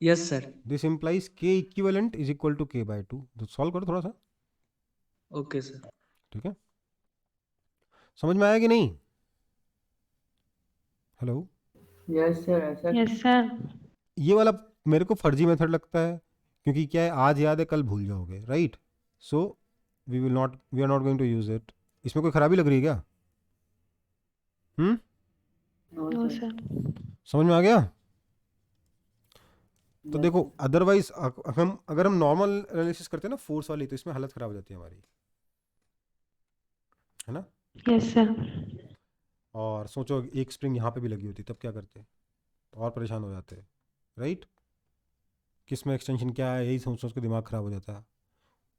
यस सर। दिस इम्प्लाइज के इक्विवेलेंट इज इक्वल टू के बाय 2। तो सॉल्व करो थोड़ा सा, ओके सर। ठीक है। समझ में आया कि नहीं? हेलो। यस सर, ऐसा यस सर। ये वाला मेरे को फर्जी मेथड लगता है, क्योंकि क्या है, आज याद है कल भूल जाओगे, right. So we are not going to use it. इसमें कोई खराबी लग रही है क्या? No no sir. सर। समझ में आ गया? तो यस देखो सर। अदरवाइज अगर हम नॉर्मल एनालिसिस करते हैं ना फोर्स वाली, तो इसमें हालत खराब हो जाती है हमारी, है ना। Yes sir. और सोचो एक स्प्रिंग यहाँ पे भी लगी होती, तब क्या करते? तो और परेशान हो जाते, राइट। किस में एक्सटेंशन क्या है, यही सोच सोच के दिमाग खराब हो जाता है।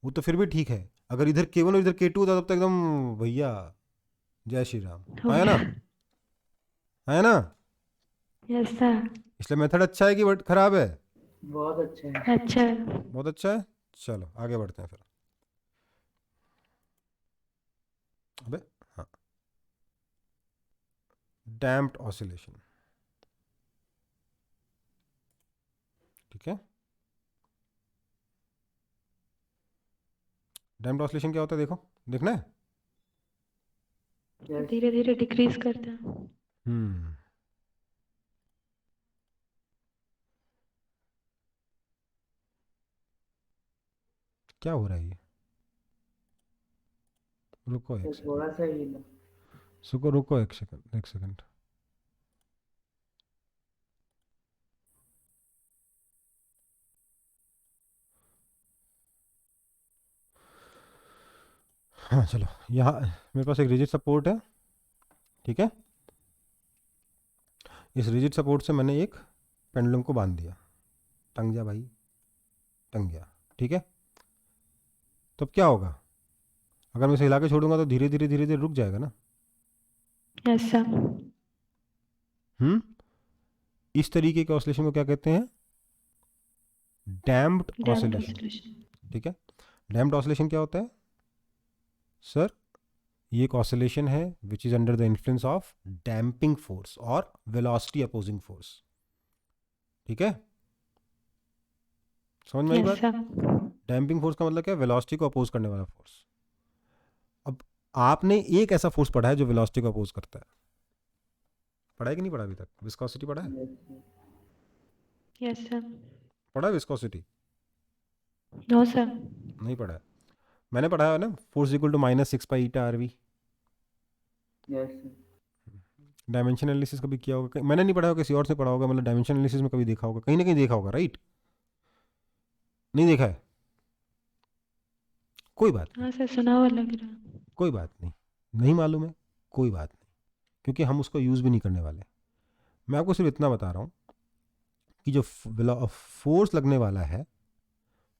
वो तो फिर भी ठीक है, अगर इधर K1 और इधर K2 होता तब तो एकदम भैया जय श्री राम, आया ना, आया ना। Yes sir. इसलिए मेथड अच्छा है कि बट खराब है? बहुत अच्छा है। अच्छा है। बहुत अच्छा है। चलो आगे बढ़ते हैं फिर। अबे हाँ, डैम्प्ड ऑसिलेशन, ठीक है। डैम्प्ड ऑसिलेशन क्या होता है, देखो, देखना है। यस। धीरे धीरे डिक्रीज करता है। हम्म क्या हो रहा है ये? रुको एक तो सेकंड, थोड़ा सा ही लो। रुको एक सेकंड, एक सेकंड। हाँ चलो, यहाँ मेरे पास एक रिजिड सपोर्ट है, ठीक है। इस रिजिड सपोर्ट से मैंने एक पेंडुलम को बांध दिया, टंग जा भाई, टंग गया, ठीक है। तो अब क्या होगा, अगर मैं इसे हिला के छोड़ूंगा तो धीरे धीरे धीरे धीरे रुक जाएगा ना। Yes sir. इस तरीके के ऑसिलेशन को क्या कहते हैं? Damped damped oscillation, oscillation. ठीक है। डैम्प्ड ऑसिलेशन क्या होता है सर? ये एक ऑसिलेशन है which is under the influence of damping force और वेलोसिटी अपोजिंग फोर्स, ठीक है। समझ में आई यस बात? सर। डैम्पिंग फोर्स का मतलब क्या है? वेलोसिटी को अपोज करने वाला फोर्स। अब आपने एक ऐसा फोर्स पढ़ा है जो वेलोसिटी को अपोज करता है, पढ़ा है कि नहीं पढ़ा अभी तक? विस्कोसिटी पढ़ा है? Yes sir. Yes sir. पढ़ा है विस्कोसिटी? No sir. नहीं पढ़ा है। मैंने पढ़ा है ना, force equal to -6 pi eta r v. Yes sir. Dimension analysis कभी किया होगा? मैंने नहीं पढ़ा होगा, किसी और से पढ़ा होगा, मतलब डायमेंशन एनालिसिस में कभी देखा होगा, कहीं ना कहीं देखा होगा, राइट। नहीं देखा है? कोई बात नहीं, हाँ सर, सुना हुआ लग रहा है। कोई बात नहीं, नहीं मालूम है, कोई बात नहीं, क्योंकि हम उसको यूज़ भी नहीं करने वाले। मैं आपको सिर्फ इतना बता रहा हूँ कि जो फोर्स लगने वाला है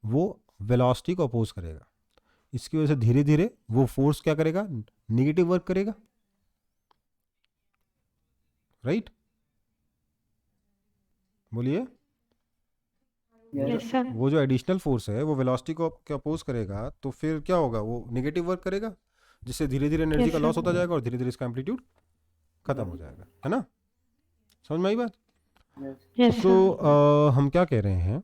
वो वेलोसिटी को अपोज करेगा, इसकी वजह से धीरे धीरे वो फोर्स क्या करेगा? नेगेटिव वर्क करेगा, राइट। बोलिए। Yes yes sir. वो जो एडिशनल फोर्स है वो वेलोसिटी को अपोज करेगा, तो फिर क्या होगा? वो नेगेटिव वर्क करेगा, जिससे धीरे धीरे एनर्जी Yes, का लॉस sir. होता जाएगा और धीरे धीरे इसका एम्पलीट्यूड खत्म हो जाएगा, है ना। समझ में आई बात? यस। Yes so sir. हम क्या कह रहे हैं,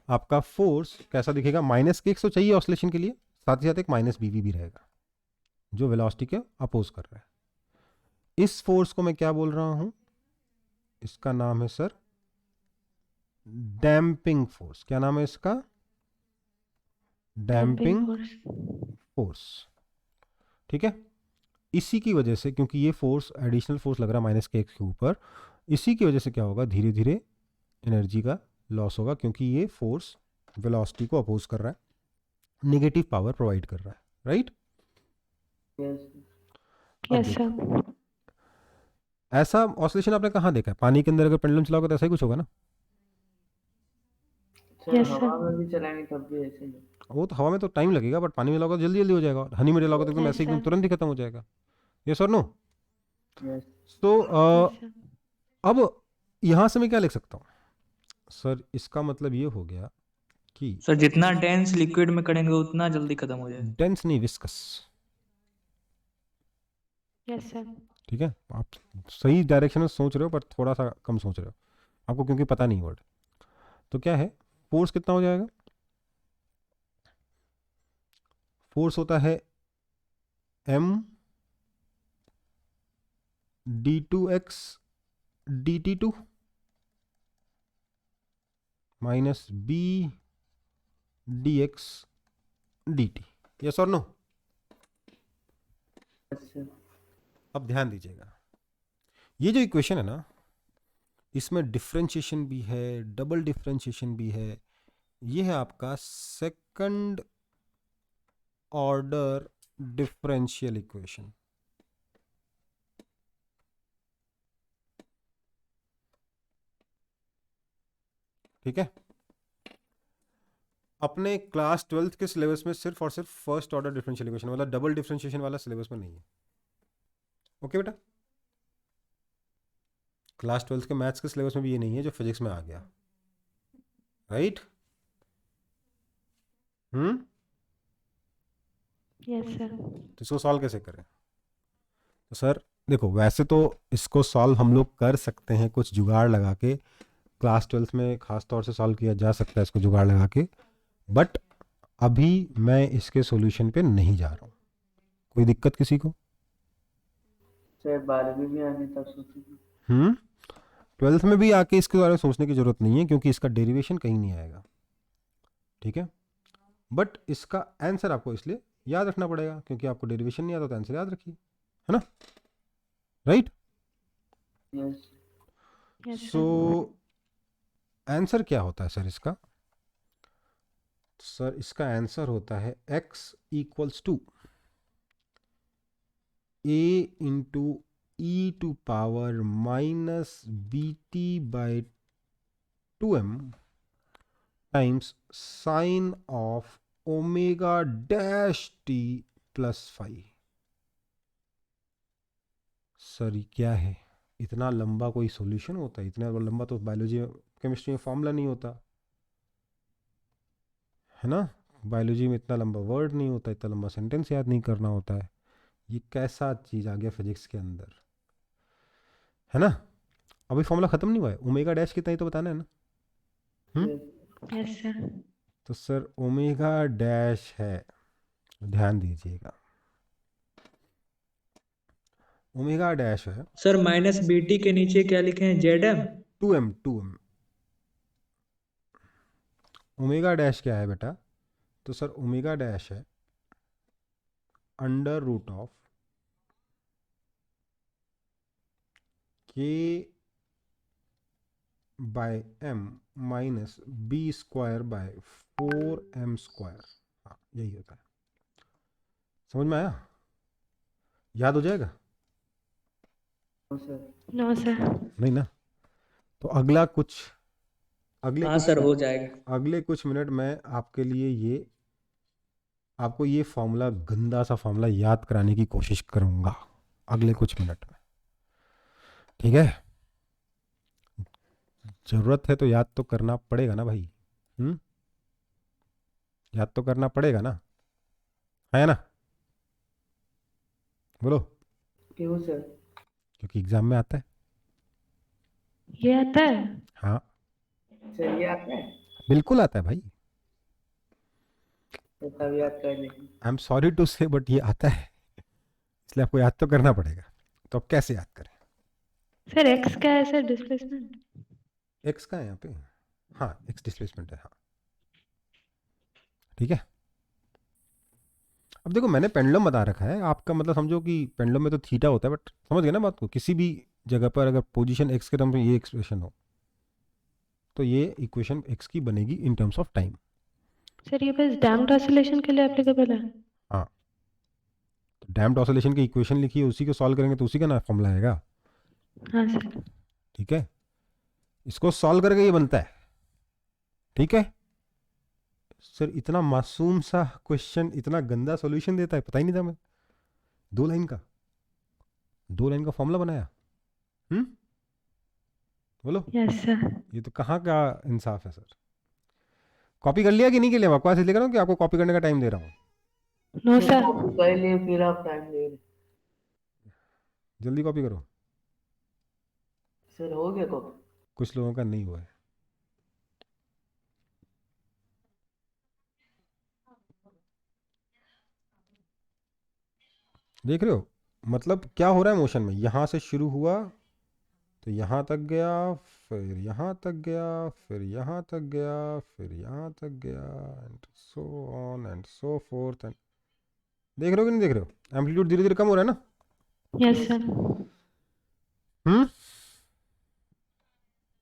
आपका फोर्स कैसा दिखेगा? -k तो चाहिए ऑसिलेशन के लिए, साथ ही साथ एक -bv भी रहेगा जो वेलोसिटी के अपोज कर रहा है। इस फोर्स को मैं क्या बोल रहा हूं? इसका नाम है सर डैम्पिंग फोर्स। क्या नाम है इसका? Damping force. फोर्स, ठीक है। इसी की वजह से, क्योंकि ये फोर्स एडिशनल फोर्स लग रहा है माइनस के एक्स के ऊपर, इसी की वजह से क्या होगा, धीरे धीरे एनर्जी का लॉस होगा, क्योंकि ये फोर्स वेलोसिटी को अपोज कर रहा है, नेगेटिव पावर प्रोवाइड कर रहा है, राइट। यस अब यस देखो, सर। ऐसा ऑसिलेशन आपने कहाँ देखा है? पानी के अंदर अगर पेंडुलम चलाओगे तो ऐसा ही कुछ होगा ना। सर, Yes, हवा sir. में भी चलाएंगे तब भी ऐसे ही। वो तो हवा में तो टाइम लगेगा, बट पानी में चलाओगे तो जल्दी जल्दी हो जाएगा, हनी में चलाओगे तो एकदम Yes, ऐसे एकदम sir. तुरंत ही खत्म हो जाएगा। यस और नो? यस तो Yes, sir. अब यहाँ से मैं क्या लिख सकता हूँ सर? इसका मतलब ये हो गया कि सर जितना डेंस लिक्विड में करेंगे उतना जल्दी खत्म हो जाएगा। डेंस नहीं, विस्कस। Yes, sir. ठीक है, आप सही डायरेक्शन में सोच रहे हो, पर थोड़ा सा कम सोच रहे हो आपको, क्योंकि पता नहीं वर्ड। तो क्या है, फोर्स कितना हो जाएगा? फोर्स होता है m d2x dt2 minus b dx dt। Yes और नो? सर। अब ध्यान दीजिएगा, ये जो इक्वेशन है ना, इसमें डिफरेंशिएशन भी है, डबल डिफरेंशिएशन भी है। ये है आपका सेकंड ऑर्डर डिफरेंशियल इक्वेशन। ठीक है, अपने क्लास 12th के सिलेबस में सिर्फ और सिर्फ फर्स्ट ऑर्डर डिफरेंशियल इक्वेशन, मतलब डबल डिफरेंशिएशन वाला सिलेबस में नहीं है। ओके बेटा, क्लास 12th के मैथ्स के सिलेबस में भी ये नहीं है जो फिजिक्स में आ गया, राइट? Yes, sir. तो इसको सॉल्व कैसे करें? तो सर देखो, वैसे तो इसको सॉल्व हम लोग कर सकते हैं कुछ जुगाड़ लगा के, क्लास 12th में खास तौर से सॉल्व किया जा सकता है इसको जुगाड़ लगा के, बट अभी मैं इसके सॉल्यूशन पे नहीं जा रहा हूँ। कोई दिक्कत किसी को? सर 12वीं में आने तब सोचेंगे। 12th में भी आके इसके बारे में सोचने की जरूरत नहीं है, क्योंकि इसका डेरिवेशन कहीं नहीं आएगा। ठीक है, बट इसका आंसर आपको इसलिए याद रखना पड़ेगा, क्योंकि आपको डेरिवेशन नहीं आता तो आंसर याद रखिए, है ना, राइट? यस Yes, सो sir. आंसर क्या होता है सर इसका? सर इसका आंसर होता है x equals to a into e to power minus b t by 2m times sine of omega dash t plus 5। Sir ये क्या है? इतना लंबा कोई सॉल्यूशन होता है? इतना लंबा तो बायोलॉजी में, केमिस्ट्री में फॉर्मूला नहीं होता है ना, बायोलॉजी में इतना लंबा वर्ड नहीं होता, इतना लंबा सेंटेंस याद नहीं करना होता है। ये कैसा चीज़ आ गया फिजिक्स के अंदर, है ना? अभी फॉर्मूला खत्म नहीं हुआ है, ओमेगा डैश कितना ही तो बताना है ना। Yes, sir. तो सर ओमेगा डैश है, ध्यान दीजिएगा, ओमेगा डैश है सर माइनस बीटी के नीचे क्या लिखे हैं, Z M. 2m। Omega dash क्या है बेटा? तो सर ओमेगा डैश है under root of k by m minus b square by 4m square. हाँ यही होता है, समझ में आया? याद हो जाएगा? सर। No, sir. नहीं ना? तो अगला कुछ हाँ सर हो जाएगा। अगले कुछ मिनट मैं आपके लिए आपको ये फॉर्मूला, गंदा सा फॉर्मूला याद कराने की कोशिश करूंगा अगले कुछ मिनट में। ठीक है, जरूरत है तो याद तो करना पड़ेगा ना भाई। याद तो करना पड़ेगा ना, है ना? बोलो। क्यों सर? क्योंकि एग्जाम में आता है। ये आता है? हाँ सर ये आता है बिल्कुल आता है भाई, तो तब याद कर लेंगे। आई एम सॉरी टू से, बट ये आता है, इसलिए आपको याद तो करना पड़ेगा। तो अब कैसे याद करें? सर एक्स क्या है सर, डिस्प्लेसमेंट? एक्स का है यहाँ पे, हाँ एक्स डिस्प्लेसमेंट है, हाँ ठीक है। अब देखो मैंने पेंडुलम बता रखा है, आपका मतलब समझो कि पेंडुलम में तो थीटा होता है, बट समझ गए ना बात को, किसी भी जगह पर अगर पोजीशन एक्स के टर्म में ये एक्सप्रेशन हो तो ये इक्वेशन एक्स की बनेगी in terms of time. Sir ये बस डैम्प्ड ऑसिलेशन के लिए एप्लीकेबल है? हाँ, तो डैम्प्ड ऑसिलेशन की इक्वेशन लिखी है, उसी को सॉल्व करेंगे तो उसी का ना फॉर्मूला आएगा। हाँ सर। ठीक है, इसको सॉल्व करके ये बनता है। ठीक है सर, इतना मासूम सा क्वेश्चन इतना गंदा सॉल्यूशन देता है, पता ही नहीं था मैं। 2 लाइन का फॉर्मूला बनाया। बोलो, यस सर। ये तो कहाँ का इंसाफ है सर। कॉपी कर लिया कि नहीं कर लिया? मैं आपको ऐसे लिख रहा हूँ कि आपको कॉपी करने का टाइम दे रहा हूँ। No sir. पहले फिर आप टाइम दे रहे। जल्दी कॉपी करो। सर हो गया कॉपी? कुछ लोगों का नहीं हुआ है। देख रहे हो मतलब क्या हो रहा है मोशन में? यहाँ से शुरू हुआ तो यहाँ तक गया, फिर यहाँ तक गया, फिर यहाँ तक गया, फिर यहाँ तक गया, and so on and so fourth. And देख रहे हो कि नहीं देख रहे हो? एम्पलीट्यूड धीरे धीरे कम हो रहा है ना। Yes sir.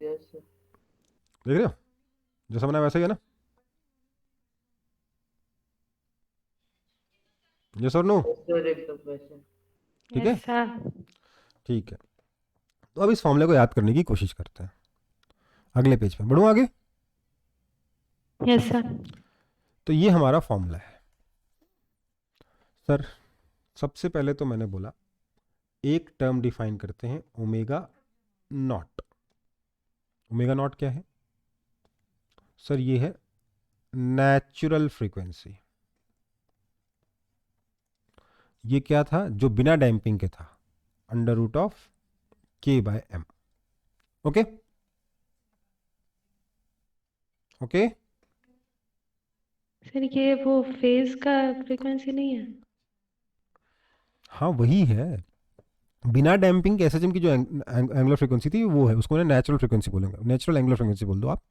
Yes sir. देख रहे हो जैसा बनाया वैसा ही है ना? यस और नो? सर एकदम वैसे। ठीक है, यस सर। ठीक है। तो अब इस फॉर्मूले को याद करने की कोशिश करते हैं। अगले पेज पे बढ़ूँ आगे। Yes sir. तो ये हमारा फॉर्मूला है सर। सबसे पहले तो मैंने बोला एक टर्म डिफाइन करते हैं ओमेगा नॉट। ओमेगा नॉट क्या है सर? ये है नेचुरल फ्रीक्वेंसी। ये क्या था जो बिना डैम्पिंग के था? Under root of k/m। Okay okay. Sir ये वो फेज का फ्रीक्वेंसी नहीं है? हाँ वही है, बिना डैम्पिंग के एसएचएम की जो एंगुलर फ्रीक्वेंसी थी वो है, उसको नेचुरल फ्रीक्वेंसी बोलेंगे। नेचुरल एंगुलर फ्रीक्वेंसी बोल दो आप।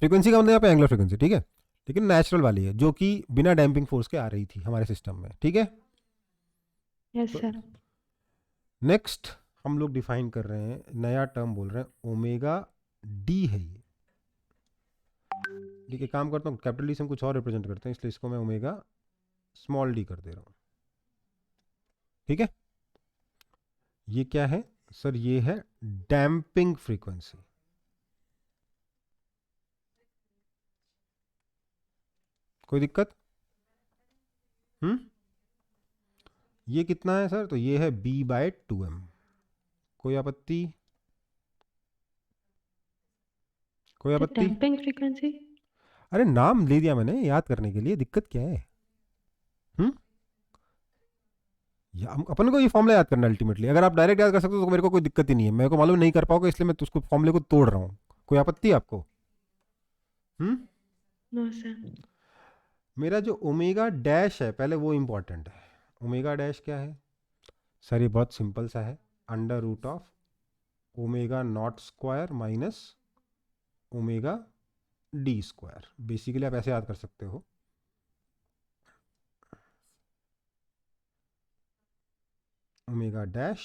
फ्रीक्वेंसी का मतलब यहाँ पे एंगुलर फ्रीक्वेंसी, ठीक है, लेकिन नेचुरल वाली है जो कि बिना डैम्पिंग फोर्स के आ रही थी हमारे सिस्टम में। ठीक है, यस सर। नेक्स्ट हम लोग डिफाइन कर रहे हैं, नया टर्म बोल रहे हैं ओमेगा डी है ये। ठीक है, काम करता हूँ, कैपिटल डी से हम कुछ और रिप्रेजेंट करते हैं, इसलिए इसको मैं ओमेगा स्मॉल डी कर दे रहा हूँ। ठीक है, ये क्या है सर? ये है डैम्पिंग फ्रीक्वेंसी। कोई दिक्कत? ये कितना है सर? तो ये है b/2m। कोई आपत्ति? कोई आपत्ति? Damping frequency? अरे नाम ले दिया मैंने याद करने के लिए, दिक्कत क्या है? अपन को ये फॉर्मूला याद करना अल्टीमेटली। अगर आप डायरेक्ट याद कर सकते हो तो मेरे को कोई दिक्कत ही नहीं है। मेरे को मालूम नहीं कर पाओगे, इसलिए मैं उसको फॉर्मूले को तोड़ रहा हूँ। कोई आपत्ति है आपको? No sir. मेरा जो ओमेगा डैश है पहले वो इंपॉर्टेंट है। ओमेगा डैश क्या है सर? ये बहुत सिंपल सा है, under root of omega not square minus omega d square. Basically आप ऐसे याद कर सकते हो, omega dash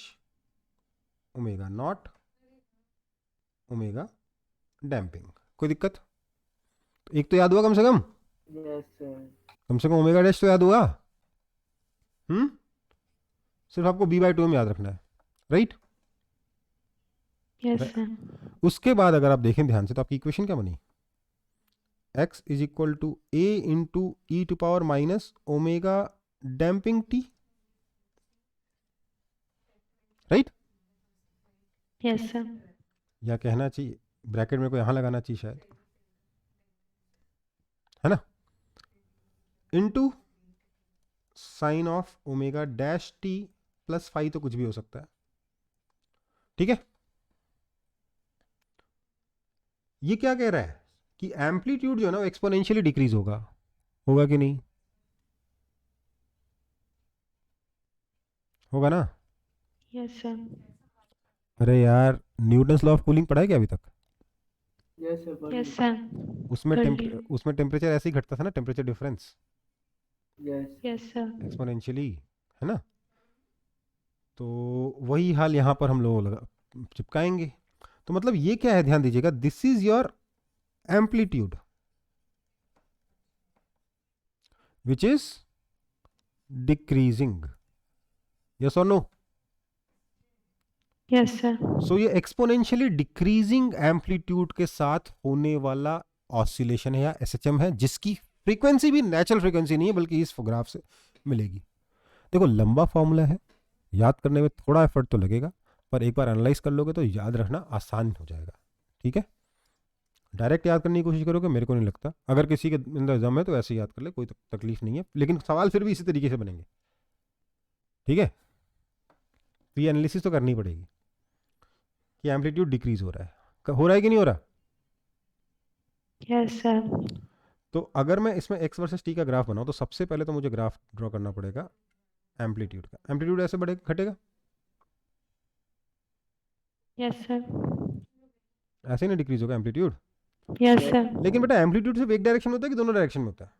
omega not omega damping. कोई दिक्कत? तो एक तो याद हुआ कम से कम? Yes sir. कम से कम ओमेगा डैश तो याद हुआ। सिर्फ आपको b/2m याद रखना है, राइट? Yes sir. उसके बाद अगर आप देखें ध्यान से तो आपकी इक्वेशन क्या बनी? x is equal to a into e to power minus omega damping t, right? Yes sir. या कहना चाहिए ब्रैकेट में को यहां लगाना चाहिए शायद, है ना, into sine of omega dash t plus phi, तो कुछ भी हो सकता है। ठीक है, ये क्या कह रहा है कि एम्पलीट्यूड जो है ना वो एक्सपोनेंशियली डिक्रीज होगा। होगा कि नहीं? होगा ना? Yes sir. अरे यार, न्यूटन्स लॉ ऑफ कूलिंग पढ़ा है क्या अभी तक? Yes sir. Yes sir. उसमें कर लिया। उसमें टेम्परेचर ऐसे ही घटता था ना, temperature difference. Yes Yes, sir. Exponentially, है ना। तो वही हाल यहाँ पर हम लोग लगा चिपकाएंगे। तो मतलब ये क्या है, ध्यान दीजिएगा, this is your amplitude which is decreasing, yes और नो। Yes, sir. सो ये एक्सपोनेंशियली डिक्रीजिंग एम्पलीट्यूड के साथ होने वाला ऑसिलेशन है या एसएचएम है, जिसकी फ्रीक्वेंसी भी नेचुरल फ्रीक्वेंसी नहीं है बल्कि इस ग्राफ से मिलेगी। देखो लंबा फॉर्मूला है, याद करने में थोड़ा एफर्ट तो लगेगा, पर एक बार एनालाइज कर लोगे तो याद रखना आसान हो जाएगा। ठीक है, डायरेक्ट याद करने की कोशिश करोगे मेरे को नहीं लगता, अगर किसी के अंदर दम है तो ऐसे याद कर ले, कोई तकलीफ नहीं है, लेकिन सवाल फिर भी इसी तरीके से बनेंगे। ठीक है, तो ये एनालिसिस तो करनी पड़ेगी कि एम्पलीट्यूड डिक्रीज हो रहा है, हो रहा है कि नहीं हो रहा। Yes, sir. तो अगर मैं इसमें एक्स वर्सेस टी का ग्राफ बनाऊं तो सबसे पहले तो मुझे ग्राफ ड्रॉ करना पड़ेगा एम्पलीट्यूड का। एम्पलीट्यूड ऐसे बढ़ेगा घटेगा, Yes, sir. ऐसे नहीं डिक्रीज होगा एम्पलीट्यूड। Yes, sir. लेकिन बेटा एम्पलीट्यूड सिर्फ एक डायरेक्शन में होता है कि दोनों डायरेक्शन में होता है?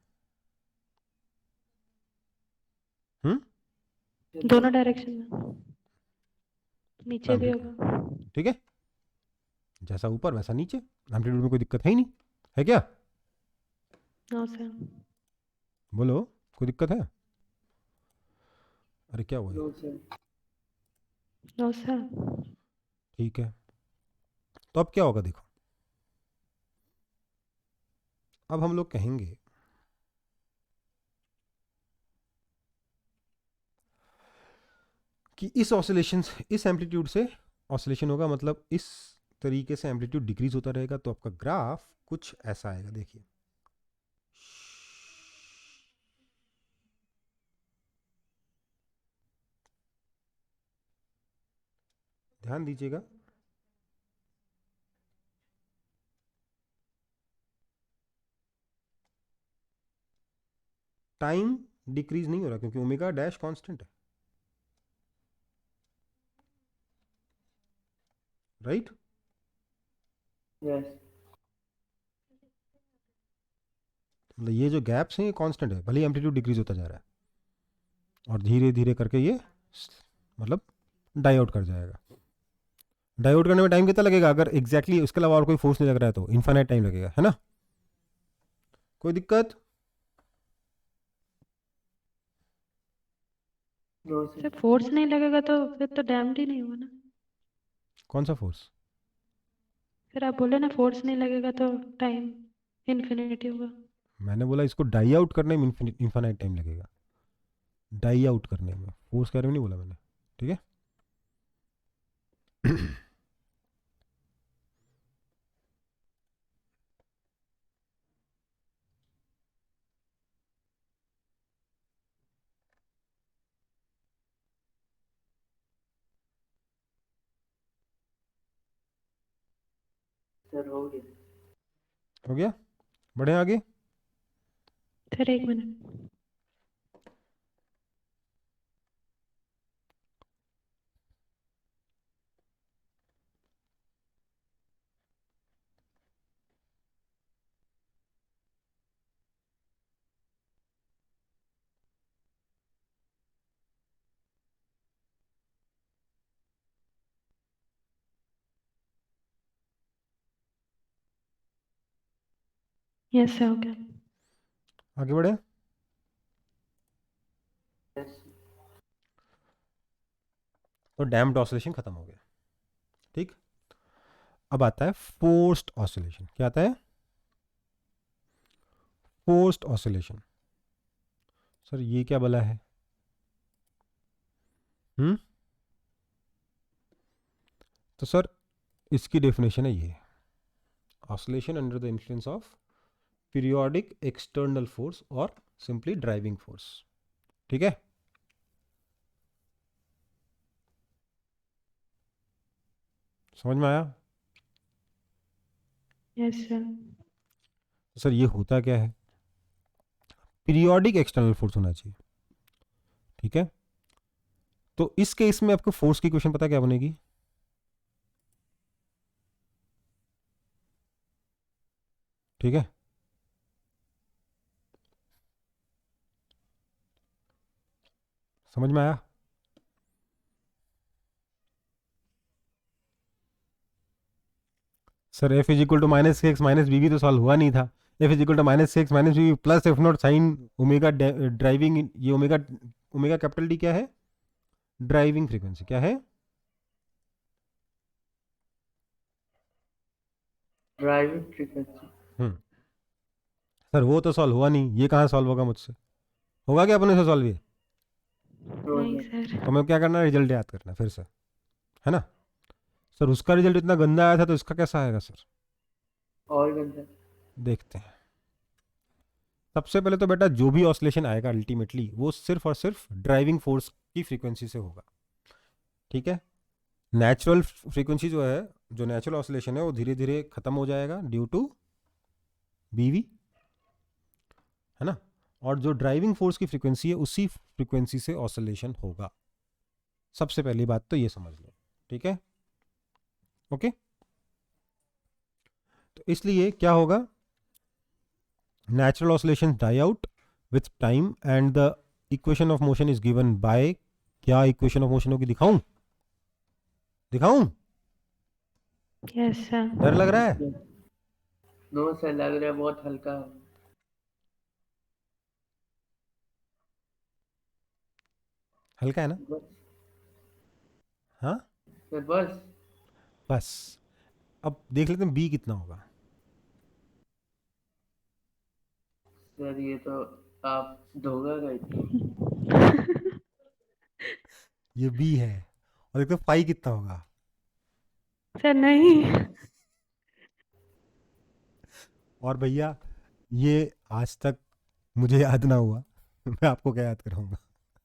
दोनों डायरेक्शन में, नीचे भी होगा। ठीक है, जैसा ऊपर वैसा नीचे, एम्पलीट्यूड में कोई दिक्कत है ही नहीं, है क्या? No, sir. बोलो, कोई दिक्कत है? अरे क्या हुआ ये? No sir. No, sir. ठीक है, तो अब क्या होगा देखो, अब हम लोग कहेंगे कि इस ऑसिलेशन, इस एम्पलीट्यूड से ऑसिलेशन होगा, मतलब इस तरीके से एम्पलीट्यूड डिक्रीज होता रहेगा, तो आपका ग्राफ कुछ ऐसा आएगा। देखिए ध्यान दीजिएगा, टाइम डिक्रीज नहीं हो रहा क्योंकि ओमेगा डैश कांस्टेंट है, राइट? यस। मतलब ये जो गैप्स हैं ये कांस्टेंट है, भले एम्पलीट्यूड डिक्रीज होता जा रहा है, और धीरे धीरे करके ये मतलब डाई आउट कर जाएगा। डाई आउट करने में टाइम कितना लगेगा? अगर एग्जैक्टली उसके अलावा और कोई फोर्स नहीं लग रहा है तो इन्फाइनाइट टाइम लगेगा, है ना। कोई दिक्कत? No sir sir. फोर्स नहीं लगेगा तो फिर तो डैम्ड ही नहीं होगा ना। कौन सा फोर्स? फिर आप बोले ना फोर्स नहीं लगेगा तो टाइम इन्फिनिटी होगा। मैंने बोला इसको डाई आउट करने में इन्फाइनाइट टाइम लगेगा, डाई आउट करने में, फोर्स करने में नहीं बोला मैंने। ठीक है सर हो गया। हो गया, बढ़े आगे। सर एक मिनट। यस सर, हो गया। आगे बढ़े। यस। तो डैम्प्ड ऑसिलेशन खत्म हो गया। ठीक, अब आता है फोर्स्ड ऑसिलेशन। क्या आता है? Forced oscillation. सर ये क्या बला है? तो सर इसकी डेफिनेशन है ये, oscillation under the influence of periodic external force और सिंपली ड्राइविंग फोर्स। ठीक है, समझ में आया? Yes sir. तो सर ये होता क्या है? पीरियोडिक एक्सटर्नल फोर्स होना चाहिए। ठीक है, तो इस केस में आपको फोर्स की इक्वेशन पता क्या बनेगी? ठीक है, समझ में आया? Sir f is equal to minus x minus b भी तो सॉल्व हुआ नहीं था। F is equal to minus x minus b plus f not sine omega driving, ये ओमेगा, ओमेगा कैपिटल डी क्या है? ड्राइविंग फ्रीक्वेंसी क्या है? Driving frequency. सर वो तो सॉल्व हुआ नहीं, ये कहाँ सॉल्व होगा मुझसे? होगा क्या अपने से सॉल्व ये? नहीं सर। तो मैं क्या करना है, रिजल्ट याद करना फिर से, है ना? सर उसका रिजल्ट इतना गंदा आया था तो इसका कैसा आएगा सर? और गंदा। देखते हैं। सबसे पहले तो बेटा जो भी ऑसिलेशन आएगा अल्टीमेटली वो सिर्फ और सिर्फ ड्राइविंग फोर्स की फ्रीक्वेंसी से होगा, ठीक है? नेचुरल फ्रीक्वेंसी जो है, जो नेचुरल ऑसिलेशन है वो धीरे धीरे खत्म हो जाएगा ड्यू टू बीवी, है ना? और जो ड्राइविंग फोर्स की फ्रीक्वेंसी है उसी फ्रीक्वेंसी से ऑसिलेशन होगा। सबसे पहली बात तो ये समझ लो, ठीक है? ओके, तो इसलिए क्या होगा, natural oscillation die out with time and the equation of motion is given by, क्या इक्वेशन ऑफ मोशन होगी? दिखाऊं? Yes sir. डर लग रहा है? नो सर, लग रहा है बहुत हल्का है। हल्का है ना? बस हाँ सर, बस। बस। अब देख लेते हैं बी कितना होगा। सर ये तो आप धोखा गए। ये बी है, और देखते फाई कितना होगा। सर नहीं। और भैया ये आज तक मुझे याद ना हुआ, मैं आपको क्या याद कराऊंगा?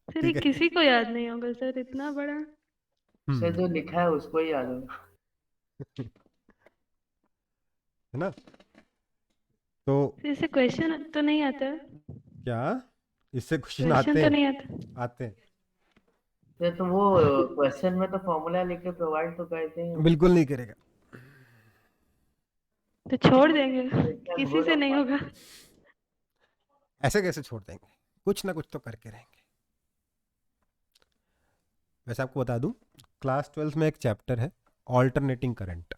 सर ये ठीक है। किसी को याद नहीं होगा सर, इतना बड़ा। सर जो लिखा है उसको ही याद होगा। है ना? तो सर इससे क्वेश्चन तो नहीं आता? क्या इससे क्वेश्चन क्वेश्चन आते तो हैं? नहीं आता? आते हैं, सर तो वो क्वेश्चन में तो फॉर्मूला लिख के प्रोवाइड तो करते हैं। बिल्कुल नहीं करेगा। तो छोड़ देंगे, क्या किसी बोलो? से नहीं होगा। ऐसे कैसे छोड़ देंगे, कुछ ना कुछ तो करके रहेंगे। वैसे आपको बता दूं, क्लास 12 में एक चैप्टर है ऑल्टरनेटिंग करंट,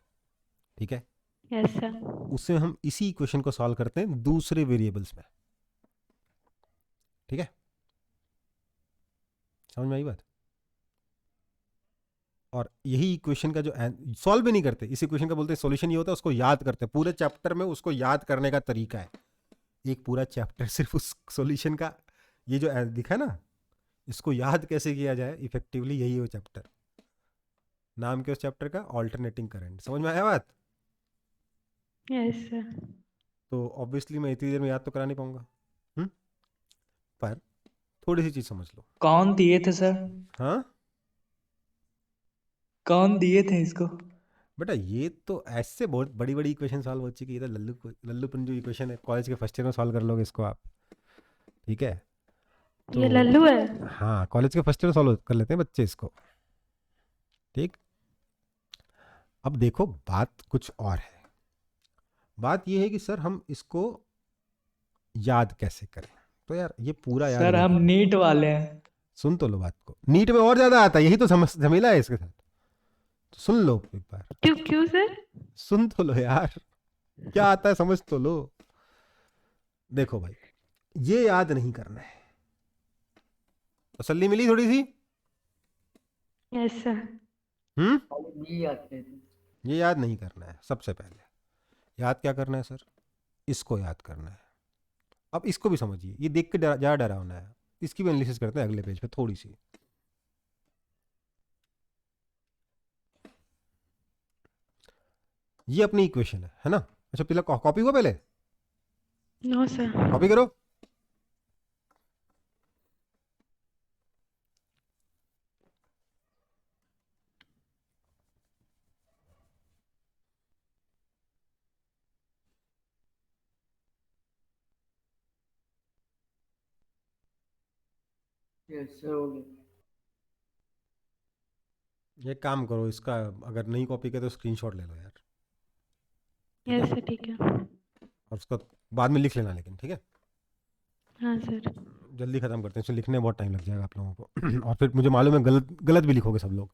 ठीक है? Yes sir. उससे हम इसी इक्वेशन को सॉल्व करते हैं दूसरे वेरिएबल्स में, ठीक है? समझ में आई बात? और यही इक्वेशन का जो सॉल्व भी नहीं करते, इस इक्वेशन का बोलते हैं सॉल्यूशन, ये होता है उसको याद करते हैं। पूरे चैप्टर में उसको याद करने का तरीका है, एक पूरा चैप्टर सिर्फ उस सॉल्यूशन का, ये जो दिखा है ना, इसको याद कैसे किया जाए इफेक्टिवली, यही वो चैप्टर। नाम क्या उस चैप्टर का? Alternating current. समझ में आया बात? Yes sir. तो ऑब्वियसली मैं इतनी देर में याद तो करा नहीं पाऊंगा, पर थोड़ी सी चीज समझ लो। कौन दिए थे सर? हाँ कौन दिए थे इसको? बेटा, ये तो ऐसे बहुत बड़ी बड़ी इक्वेशन सॉल्व हो चुकी है, ये तो लल्लूपन जो इक्वेशन है कॉलेज के फर्स्ट ईयर में सॉल्व कर लोगे इसको आप, ठीक है? ये लल्लू है? हाँ, कॉलेज के फर्स्ट ईयर सॉल्व कर लेते हैं बच्चे इसको, ठीक? अब देखो बात कुछ और है। बात ये है कि सर हम इसको याद कैसे करें? तो यार ये पूरा याद सर नहीं हम करना। नीट वाले हैं। सुन तो लो बात को, नीट में और ज्यादा आता है, यही तो झमेला है इसके साथ। तो सुन लो एक बार, क्यों क्यों सर? सुन तो लो यार, क्या आता है समझ तो लो। देखो भाई, ये याद नहीं करना है, तसल्ली मिली थोड़ी सी? Yes sir. खाली बी आते थे। ये याद नहीं करना है। सबसे पहले याद क्या करना है सर? इसको याद करना है। अब इसको भी समझिए, ये देख के ज़्यादा डरावना है, इसकी भी एनालिसिस करते हैं अगले पेज पे थोड़ी सी। ये अपनी इक्वेशन है ना? अच्छा पहले कॉपी हुआ, पहले नो सर। कॉपी करो। यस सर, हो गया। एक काम करो, इसका अगर नहीं कॉपी करे तो स्क्रीनशॉट ले लो यार, यस सर ठीक है। और उसका बाद में लिख लेना लेकिन, ठीक है? हाँ सर। जल्दी ख़त्म करते हैं, इसे लिखने में बहुत टाइम लग जाएगा आप लोगों को और फिर मुझे मालूम है गलत गलत भी लिखोगे सब लोग।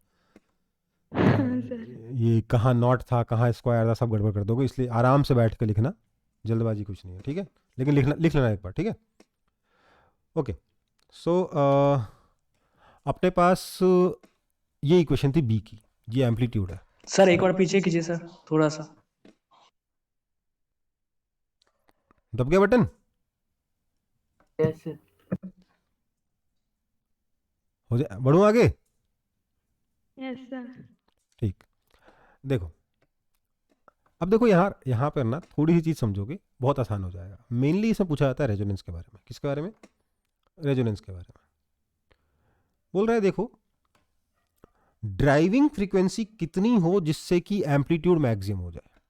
हाँ सर। ये कहाँ नॉट था, कहाँ स्क्वायर था, सब गड़बड़ कर दोगे, इसलिए आराम से बैठ के लिखना, जल्दबाजी कुछ नहीं है, ठीक है? लेकिन लिख लेना एक बार, ठीक है? ओके, सो अपने पास ये इक्वेशन थी बी की, ये एम्पलीट्यूड है। सर एक बार पीछे कीजिए सर, थोड़ा सा। दब गया बटन? यस हो जाए, बढ़ूँ आगे? Yes sir. ठीक, देखो अब देखो यहाँ पर ना थोड़ी सी चीज़ समझोगे बहुत आसान हो जाएगा। मेनली इसमें पूछा जाता है रेजोनेंस के बारे में। किसके बारे में? रेजोनेंस के बारे में बोल रहे हैं। देखो, ड्राइविंग फ्रीक्वेंसी कितनी हो जिससे कि एम्पलीट्यूड मैक्सिमम हो जाए।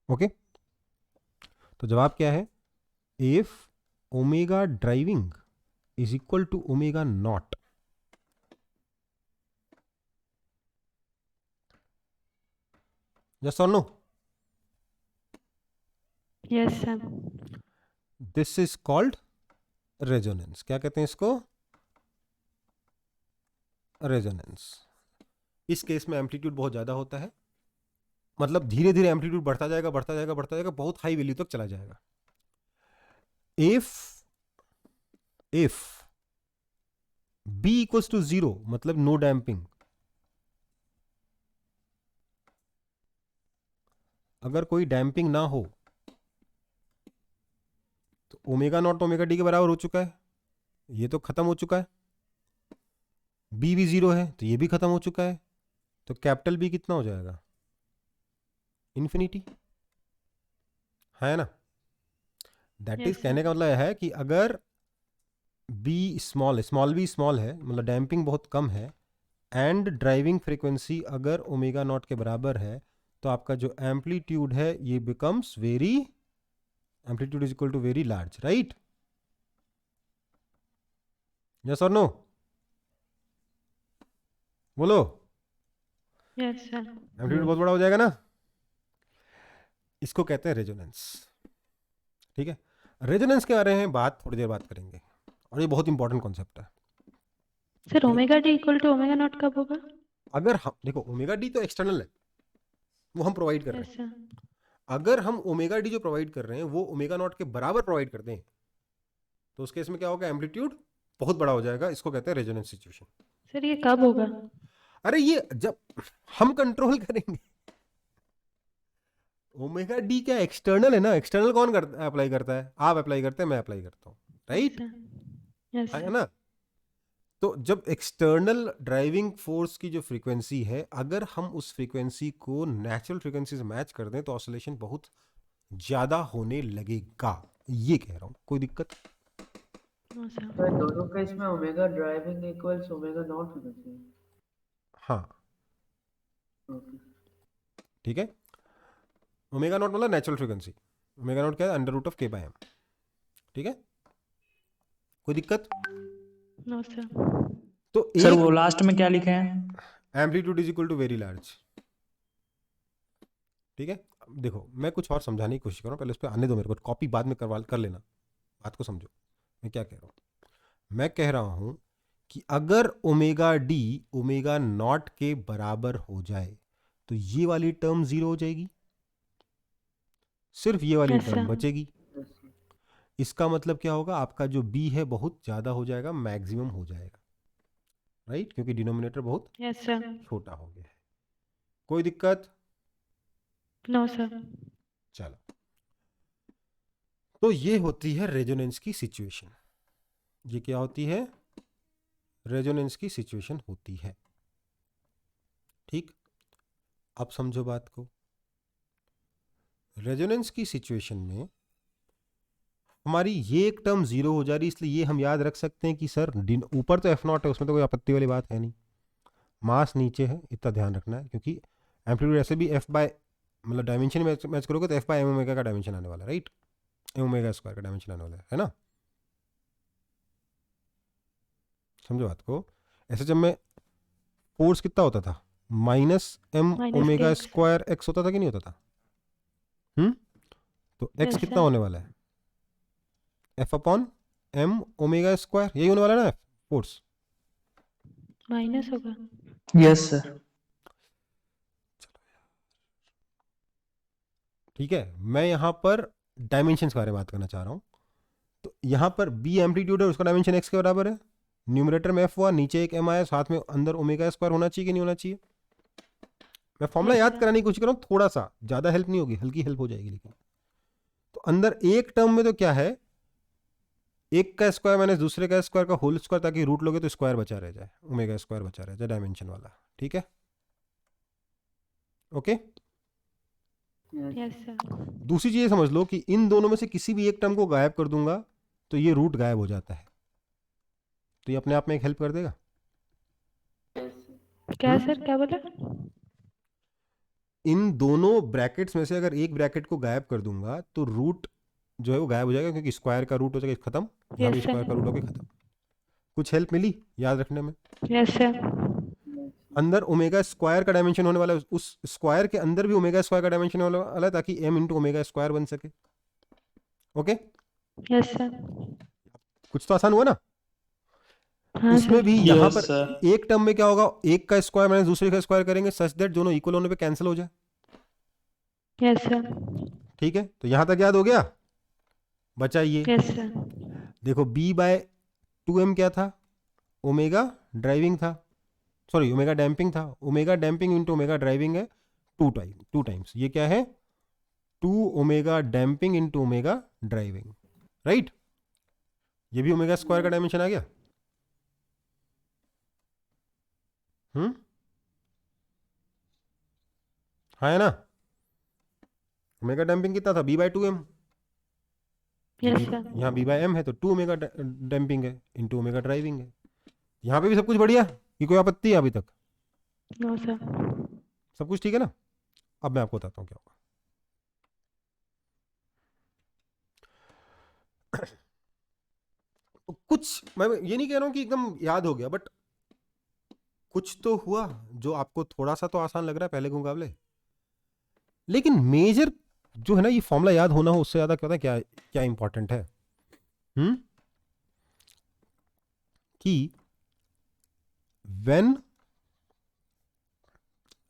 ओके, तो जवाब क्या है? If omega driving is equal to omega naught, yes और no? Yes sir. This is called resonance. क्या कहते हैं इसको? रेजोनेंस। इस केस में एम्पलीट्यूड बहुत ज़्यादा होता है, मतलब धीरे धीरे एम्पलीट्यूड बढ़ता जाएगा, बढ़ता जाएगा, बढ़ता जाएगा, बहुत हाई वैल्यू तक चला जाएगा। इफ बी इक्वल्स टू 0, मतलब नो डैम्पिंग, अगर कोई डैम्पिंग ना हो तो ओमेगा नॉट ओमेगा डी के बराबर हो चुका है, ये तो खत्म हो चुका है। बी भी 0 है तो ये भी खत्म हो चुका है, तो कैपिटल बी कितना हो जाएगा? इन्फिनिटी, है ना? दैट इज Yes, कहने का मतलब यह है कि अगर बी स्मॉल बी स्मॉल है, मतलब डैम्पिंग बहुत कम है, एंड ड्राइविंग फ्रीक्वेंसी अगर ओमेगा नॉट के बराबर है, तो आपका जो एम्पलीट्यूड है ये becomes very, amplitude is equal to very large, right? Yes और नो? बोलो। Yes sir. एम्पलीट्यूड बहुत बड़ा हो जाएगा ना, इसको कहते हैं रेजोनेंस। ठीक है, रेजोनेंस के बारे में बात थोड़ी देर बात करेंगे, और ये बहुत इंपॉर्टेंट कॉन्सेप्ट है। Sir omega d equal to omega not कब होगा? अगर हम देखो, ओमेगा डी तो एक्सटर्नल है, वो हम प्रोवाइड कर रहे यस हैं। सर। अगर हम ओमेगा डी जो प्रोवाइड कर रहे हैं वो ओमेगा नॉट के बराबर प्रोवाइड कर दें, तो उस केस में क्या होगा? एम्पलीट्यूड बहुत बड़ा हो जाएगा, इसको कहते हैं रेजोनेंस सिचुएशन। सर ये कब होगा? अरे ये जब हम कंट्रोल करेंगे। ओमेगा डी क्या एक्सटर्नल है ना, एक्सटर्नल कौन अप्लाई करता है? आप अप्लाई करते हैं, मैं अप्लाई करता हूँ, राइट? यस है सर। ना? तो जब एक्सटर्नल ड्राइविंग फोर्स की जो फ्रीक्वेंसी है, अगर हम उस फ्रीक्वेंसी को नेचुरल फ्रीक्वेंसी से मैच कर दें तो ऑसिलेशन बहुत ज्यादा होने लगेगा, ये कह रहा हूँ। कोई दिक्कत? No sir. तो दोनों केस में omega driving equals omega not होना चाहिए। हाँ, ओके ठीक है। ओमेगा नॉट मतलब नेचुरल फ्रीक्वेंसी, ओमेगा नॉट क्या है? Under root of k by m, ठीक है? कोई दिक्कत? No sir. तो सर एक वो लास्ट में क्या लिखे हैं? Amplitude is equal to very large, ठीक है? अब देखो, मैं कुछ और समझाने की कोशिश कर रहा हूँ, पहले उस पर आने दो मेरे को, कॉपी बाद में कर लेना, बात को समझो मैं क्या कह रहा हूँ। मैं कह रहा हूँ कि अगर ओमेगा डी ओमेगा नॉट के बराबर हो जाए तो ये वाली टर्म 0 हो जाएगी, सिर्फ ये वाली Yes, टर्म sir. बचेगी। इसका मतलब क्या होगा? आपका जो बी है बहुत ज़्यादा हो जाएगा, मैक्सिमम हो जाएगा, राइट? क्योंकि डिनोमिनेटर बहुत यस सर। छोटा हो गया है। कोई दिक्कत? No sir. चलो, तो ये होती है रेजोनेंस की सिचुएशन। ये क्या होती है? रेजोनेंस की सिचुएशन होती है, ठीक? अब समझो बात को। रेजोनेंस की सिचुएशन में हमारी ये एक टर्म 0 हो जा रही, इसलिए ये हम याद रख सकते हैं कि सर ऊपर तो F0 है, उसमें तो कोई आपत्ति वाली बात है नहीं, मास नीचे है, इतना ध्यान रखना है, क्योंकि एम्पलीट्यूड ऐसे भी F बाय, मतलब डायमेंशन मैच करोगे तो F बाय एम ओमेगा का डायमेंशन आने वाला है, राइट? एम ओमेगा स्क्वायर का डायमेंशन आने वाला है ना? समझो बात को। ऐसे जब मैं फोर्स कितना होता था? -m omega -x. Square x होता था कि नहीं होता था? तो x Yes, कितना sir. होने वाला है? F upon m omega square, यही होने वाला है ना फोर्स। माइनस होगा। Yes sir. ठीक है, मैं यहाँ पर डायमेंशन के बारे में बात करना चाह रहा हूँ। तो यहाँ पर बी एम्पलीट्यूड है, उसका डायमेंशन एक्स के बराबर है, न्यूमरेटर में एफ हुआ, नीचे एक एम आया, साथ में अंदर ओमेगा स्क्वायर होना चाहिए कि नहीं होना चाहिए। मैं फॉर्मूला Yes, याद sir. कराने की कोशिश कर रहा हूँ, थोड़ा सा ज़्यादा हेल्प नहीं होगी, हल्की हेल्प हो जाएगी। लेकिन तो अंदर एक टर्म में तो क्या है, एक का स्क्वायर माइनस दूसरे का स्क्वायर का होल स्क्वायर, ताकि रूट लोगे तो स्क्वायर बचा रह जाए, ओमेगा स्क्वायर बचा रह जाए डायमेंशन वाला। ठीक है, ओके। Yes sir. दूसरी चीज समझ लो कि इन दोनों में से किसी भी एक टर्म को गायब कर दूंगा तो ये रूट गायब हो जाता है, तो ये अपने आप में एक हेल्प कर देगा। क्या सर, क्या बोला? इन दोनों ब्रैकेट्स में से अगर एक ब्रैकेट को गायब कर दूंगा तो रूट जो है वो गायब हो जाएगा, क्योंकि स्क्वायर का रूट हो जाएगा खत्म, यहाँ भी Yes, sir. स्क्वायर का रूट हो गया खत्म। कुछ हेल्प मिली याद रखने में? Yes sir. अंदर ओमेगा स्क्वायर का डायमेंशन होने वाला है, उस स्क्वायर के अंदर भी ओमेगा स्क्वायर का डायमेंशन होने वाला है, ताकि m इंटू ओमेगा स्क्वायर बन सके। Okay, yes sir. कुछ तो आसान हुआ ना। हाँ इसमें सर। भी यहाँ Yes, पर sir. एक टर्म में क्या होगा, एक का स्क्वायर माइनस दूसरे का स्क्वायर करेंगे सच दैट दोनों इक्वल होने पे कैंसिल हो जाए। Yes sir. ठीक है, तो यहां तक याद हो गया, बचा ये। Yes sir. देखो b बाय 2m क्या था, ओमेगा ड्राइविंग था, सॉरी ओमेगा डैम्पिंग था। Omega damping into omega driving है टू टाइम्स, ये क्या है 2 omega damping into omega driving, right. ये भी ओमेगा स्क्वायर का डायमेंशन आ गया। हाँ है ना। ओमेगा डैम्पिंग कितना था, b by 2m, yes sir. यहाँ b बाय m है तो 2 ओमेगा डैम्पिंग है इंटू ओमेगा ड्राइविंग है। यहाँ पे भी सब कुछ बढ़िया, कि कोई आपत्ति है अभी तक? No sir. सब कुछ ठीक है ना। अब मैं आपको बताता हूँ क्या होगा। कुछ मैं ये नहीं कह रहा हूँ कि एकदम याद हो गया, बट कुछ तो हुआ जो आपको थोड़ा सा तो आसान लग रहा है पहले के मुकाबले। लेकिन मेजर जो है ना, ये फॉर्मूला याद होना हो, उससे ज्यादा क्या क्या क्या इंपॉर्टेंट है कि व्हेन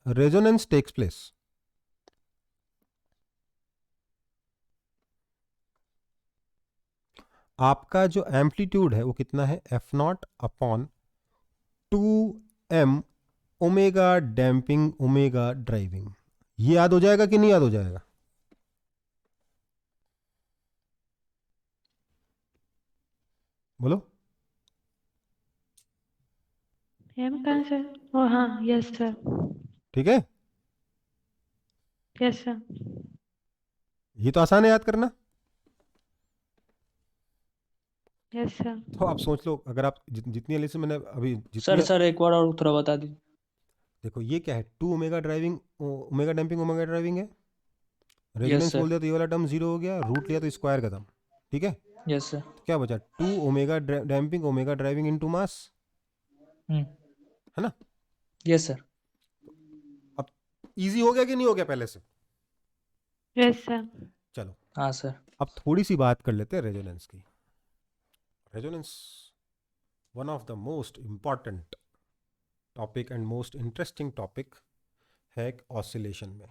रेजोनेंस टेक्स प्लेस, आपका जो एम्पलीट्यूड है वो कितना है, F not upon 2m omega damping omega driving. ये याद हो जाएगा कि नहीं याद हो जाएगा? बोलो। एम कहाँ सर? ओ हाँ, यस सर। ठीक है, यस सर। ये तो आसान है याद करना। Yes sir. तो आप सोच लो, अगर आप जितनी एनालिसिस मैंने अभी सर जितनी, एक बार और थोड़ा बता दीजिए। देखो ये क्या है, 2 omega driving omega damping omega driving है। Yes resonance sir. बोल दिया तो ये वाला टर्म जीरो हो गया, रूट लिया तो स्क्वायर खत्म। ठीक है, यस सर। तो क्या बचा, 2 omega damping omega driving into mass, है ना। Yes sir. अब इजी हो गया कि नहीं हो गया पहले से? Yes sir. चलो हाँ सर। अब थोड़ी सी बात कर लेते हैं रेजोनेंस की। Resonance one of the most important topic and most interesting topic है ऑसिलेशन में।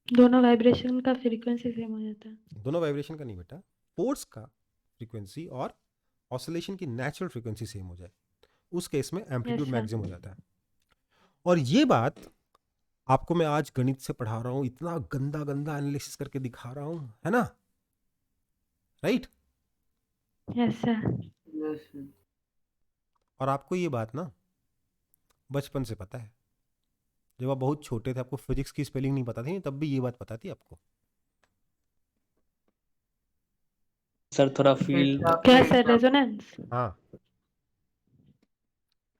दोनों वाइब्रेशन का फ्रीक्वेंसी सेम हो जाता है। दोनों वाइब्रेशन का नहीं बेटा, फोर्स का फ्रीक्वेंसी और ऑसिलेशन की नेचुरल फ्रीक्वेंसी सेम हो जाए, उस केस में एम्पलीट्यूड Yes, sir. मैक्सिमम हो जाता है। और ये बात आपको मैं आज गणित से पढ़ा रहा हूं, इतना गंदा गंदा एनालिसिस करके दिखा रहा हूं, है ना, right. Yes sir. Yes sir. और आपको ये बात ना बचपन से पता है, जब आप बहुत छोटे थे आपको फिजिक्स की स्पेलिंग नहीं पता थी, तब भी ये बात पता थी आपको। सर थोड़ा फील। क्या सर, रेजोनेंस? हाँ,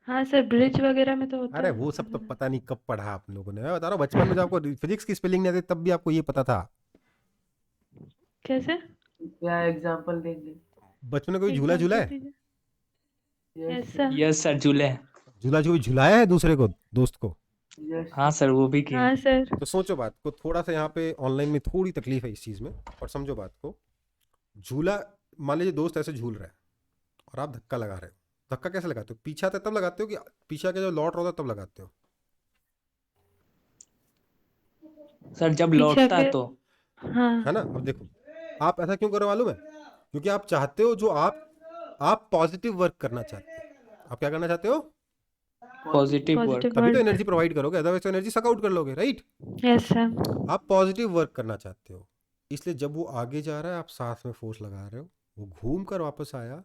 हाँ सर, ब्रिज वगैरह में तो होता अरे है। वो सब तो पता नहीं कब पढ़ा आप लोगों ने। मैं बता रहा हूँ बचपन में जब आपको फिजिक्स की स्पेलिंग नहीं आती तब भी आपको ये पता था। कैसे? क्या एग्जांपल देंगे? बचपन में कोई झूला झूला है? Yes sir. यस सर, झूले। झूला झुलाया है दूसरे को, दोस्त को? यस हाँ सर, वो भी किए। हाँ सर। तो सोचो बात को, थोड़ा सा यहाँ पे ऑनलाइन में थोड़ी तकलीफ है इस चीज में, और समझो बात को। झूला, मान लीजिए दोस्त ऐसे झूल रहा है, और आप धक्का लगा रहे हो। धक्का कैसे लगाते हो? पीछे आते तब लगाते हो कि पीछे के जो लौट रहा होता है तब लगाते हो? सर जब पीछे लौटता है आके तो हाँ है ना? अब देखो, आप ऐसा क्यों करो मालूम है? क्योंकि आप चाहते हो जो आप पॉजिटिव वर्क करना चाहते हो। आप क्या करना चाहते हो? Positive work. पॉजिटिव तभी तो वर्क। एनर्जी प्रोवाइड करोगे, अदरवाइज तो एनर्जी सक आउट कर लोगे, राइट? Yes sir. आप पॉजिटिव वर्क करना चाहते हो, इसलिए जब वो आगे जा रहा है आप साथ में फोर्स लगा रहे हो। वो घूम कर वापस आया,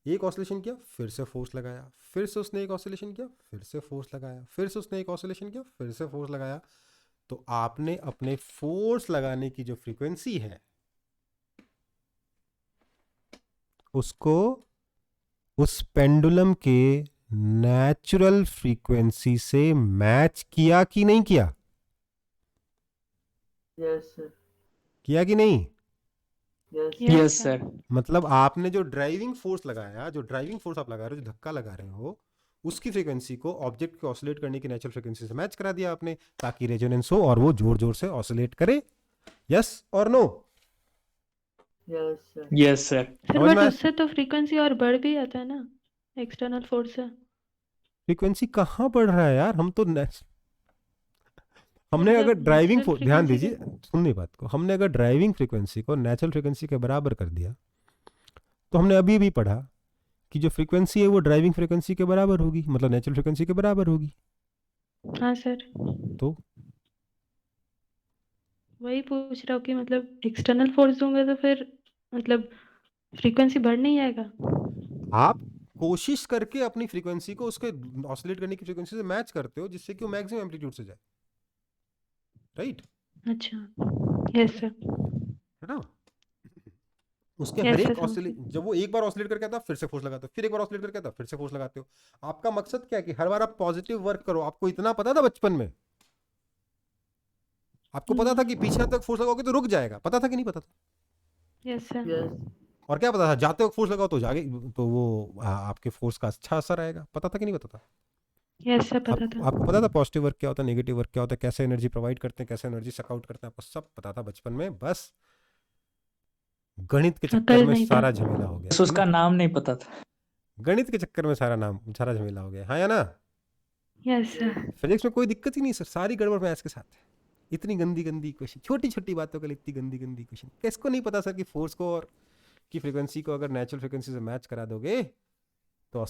एक ऑसिलेशन किया, फिर से फोर्स लगाया, फिर से उसने एक ऑसिलेशन किया, फिर से फोर्स लगाया, फिर से उसने एक ऑसिलेशन किया, फिर से फोर्स लगाया। तो आपने अपने फोर्स लगाने की जो फ्रीक्वेंसी है उसको उस पेंडुलम के नेचुरल फ्रीक्वेंसी से मैच किया कि नहीं किया? Yes sir. किया कि नहीं? Yes yes sir. मतलब आपने जो ड्राइविंग फोर्स लगाया, जो ड्राइविंग फोर्स आप लगा रहे हो, जो धक्का लगा रहे हो, उसकी फ्रीक्वेंसी को ऑब्जेक्ट के ऑसिलेट करने की नेचुरल फ्रीक्वेंसी से मैच करा दिया आपने, ताकि रेजोनेंस हो और वो जोर जोर से ऑसिलेट करे। यस और no? Yes sir. Yes sir. Sir समझ बट में आया? उससे तो फ्रीक्वेंसी और बढ़ भी जाता है ना एक्सटर्नल फोर्स से। फ्रीक्वेंसी कहाँ बढ़ रहा है यार? हमने मतलब अगर ड्राइविंग नेचुरल ध्यान फ्रीक्वेंसी दीजिए, सुननी बात को, हमने अगर ड्राइविंग फ्रीक्वेंसी को नेचुरल फ्रीक्वेंसी के बराबर कर दिया तो हमने अभी भी पढ़ा कि जो फ्रीक्वेंसी है वो ड्राइविंग फ्रीक्वेंसी के बराबर होगी, मतलब नेचुरल फ्रीक्वेंसी के बराबर होगी। हाँ सर तो वही पूछ रहा हूँ कि मतलब एक्सटर्नल फोर्स दूंगा तो फिर मतलब फ्रीक्वेंसी बढ़ नहीं जाएगा? आप कोशिश करके अपनी फ्रीक्वेंसी को उसके ऑसिलेट करने की फ्रीक्वेंसी से मैच करते हो, जिससे कि वो मैक्सिमम एम्पलीट्यूड से जाए, राइट? अच्छा यस सर। है ना? उसके हर यस सर एक समझ ऑसिलेट, गई। जब वो एक बार ऑसिलेट करके आता फिर से फोर्स लगाते हो, फिर एक बार ऑसिलेट करके आता फिर से फोर्स लगाते हो। आपका मकसद क्या है कि हर बार आप पॉजिटिव वर्क करो। आपको इतना पता था बचपन में? आपको पता था कि पीछे तक फोर्स लगाओगे तो रुक जाएगा? पता था कि नहीं पता था? Yes sir. यस और क्या पता था? जाते वक्त फोर्स लगाओ तो जागे, तो वो आपके फोर्स का अच्छा असर आएगा। पता था कि नहीं पता था? यस सर पता था। आपको पता था पॉजिटिव वर्क क्या होता है, नेगेटिव वर्क क्या होता है, कैसे एनर्जी प्रोवाइड करते हैं, कैसे एनर्जी सक आउट करते हैं? आपको सब पता था बचपन में, बस गणित के चक्कर अकल में नहीं था। सारा झमेला हो गया, बस है उसका ना? नाम नहीं पता था। गणित के चक्कर में सारा झमेला हो गया, हाँ या ना? Yes sir. फिजिक्स में कोई दिक्कत ही नहीं सर, सारी गड़बड़ मैथ्स के साथ है। इतनी गंदी गंदी क्वेश्चन, छोटी छोटी बातों के लिए इतनी गंदी गंदी क्वेश्चन। किसको नहीं पता सर कि फोर्स को और की फ्रीक्वेंसी को अगर नेचुरल फ्रीक्वेंसी से मैच करा दोगे तो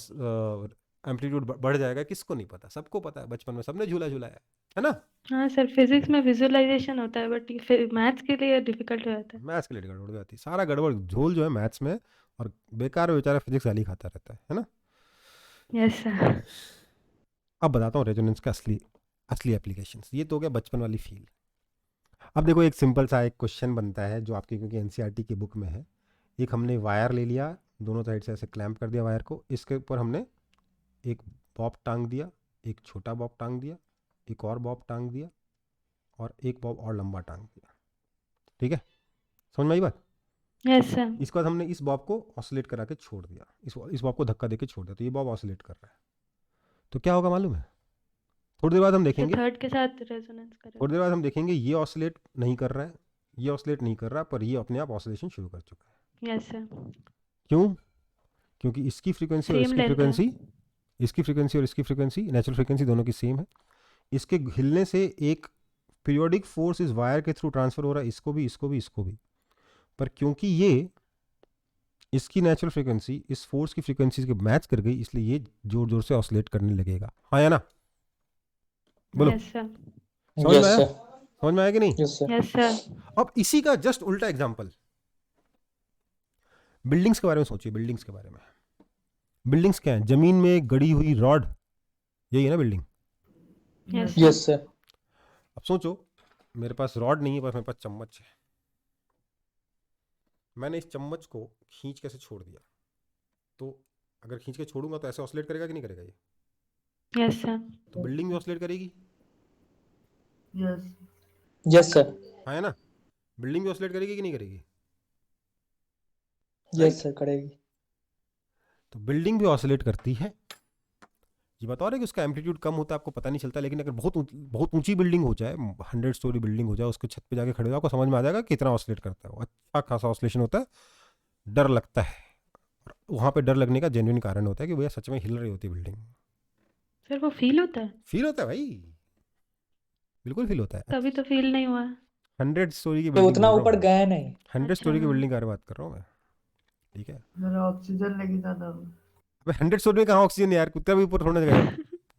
एम्पलीट्यूड बढ़ जाएगा? किसको नहीं पता? सबको पता है, बचपन में सबने झूला झूलाया है ना? हाँ सर फिजिक्स में विजुअलाइजेशन होता है बट मैथ्स के लिए डिफिकल्ट हो जाता है। मैथ्स के लिए गड़बड़ हो जाती है, सारा गड़बड़ झोल जो है मैथ्स में, और बेकार बेचारा फिजिक्स गाली खाता रहता है ना? Yes sir. अब बताता हूँ रेजोनेंस का असली असली एप्लीकेशंस। ये तो हो गया बचपन वाली फील। अब देखो एक सिंपल सा एक क्वेश्चन बनता है जो आपकी, क्योंकि एनसीईआरटी की बुक में है। एक हमने वायर ले लिया, दोनों साइड से ऐसे क्लैंप कर दिया वायर को, इसके ऊपर हमने एक बॉब टांग दिया, एक छोटा बॉब टांग दिया, एक और बॉब टांग दिया, और एक बॉब और लंबा टांग दिया। ठीक है, समझ में आई बात? Yes sir. इसके बाद हमने इस बॉब को ऑसिलेट करा के छोड़ दिया, इस बॉब को धक्का देके छोड़ दिया, तो ये बॉब ऑसिलेट कर रहा है। तो क्या होगा मालूम है? थोड़ी देर बाद हम देखेंगे, थर्ड के साथ रेजोनेंस करेगा। थोड़ी देर बाद हम देखेंगे ये ऑसिलेट नहीं कर रहा है, ये ऑसिलेट नहीं कर रहा, पर ये अपने आप ऑसिलेशन शुरू कर चुका है। Yes sir. क्यों? क्योंकि इसकी फ्रीक्वेंसी और सेम इसकी लेंथ है। फ्रीक्वेंसी, इसकी फ्रीक्वेंसी और इसकी फ्रीक्वेंसी, नेचुरल फ्रीक्वेंसी दोनों की सेम है। इसके हिलने से एक पीरियोडिक फोर्स इस वायर के थ्रू ट्रांसफर हो रहा है, इसको भी, इसको भी, इसको भी। पर क्योंकि ये इसकी नेचुरल फ्रीक्वेंसी इस फोर्स की फ्रीक्वेंसी के मैच कर गई, इसलिए ये जोर जोर से ऑसिलेट करने लगेगा, हाँ या ना? बोलो, यस सर। समझ में यस आया? सर। समझ में आया कि नहीं? Yes sir. Yes sir. अब इसी का जस्ट उल्टा एग्जांपल बिल्डिंग्स के बारे में सोचिए। बिल्डिंग्स के बारे में, बिल्डिंग्स क्या है? जमीन में गड़ी हुई रॉड, यही है ना बिल्डिंग? Yes yes sir. अब सोचो, मेरे पास रॉड नहीं है, बस मेरे पास चम्मच है। मैंने इस चम्मच को खींच कैसे छोड़ दिया, तो अगर खींच के छोड़ूंगा तो ऐसे ऑसिलेट करेगा कि नहीं करेगा? ये यस सर। तो बिल्डिंग भी ऑसिलेट करेगी, यस यस सर। हाँ है ना? बिल्डिंग भी ऑसिलेट करेगी कि नहीं करेगी? यस सर करेगी। तो बिल्डिंग भी ऑसिलेट करती है। ये बता रहे कि उसका एम्पलीट्यूड कम होता है, आपको पता नहीं चलता, लेकिन अगर बहुत ऊंची बिल्डिंग हो जाए, 100 स्टोरी बिल्डिंग हो जाए, उसके छत पे जाके खड़े हो, आपको समझ में आ जाएगा कितना ऑसिलेट करता है वो। अच्छा खासा ऑसिलेशन होता है, डर लगता है। और वहाँ पे डर लगने का जेन्युइन कारण होता है कि भैया सच में हिल रही होती है बिल्डिंग। सर वो फील होता है? फील होता है भाई, बिल्कुल फील होता है। कभी तो फील नहीं हुआ। 100 स्टोरी की तो बिल्डिंग उतना बोल रहा ऊपर हूँ, गए नहीं। 100 अच्छा। स्टोरी की बिल्डिंग की बात कर रहा हूँ मैं, ठीक है। मेरा ऑक्सीजन लगी था तब। अबे 100 स्टोरी में कहाँ ऑक्सीजन यार, कुत्ता भी ऊपर थोड़ा गया।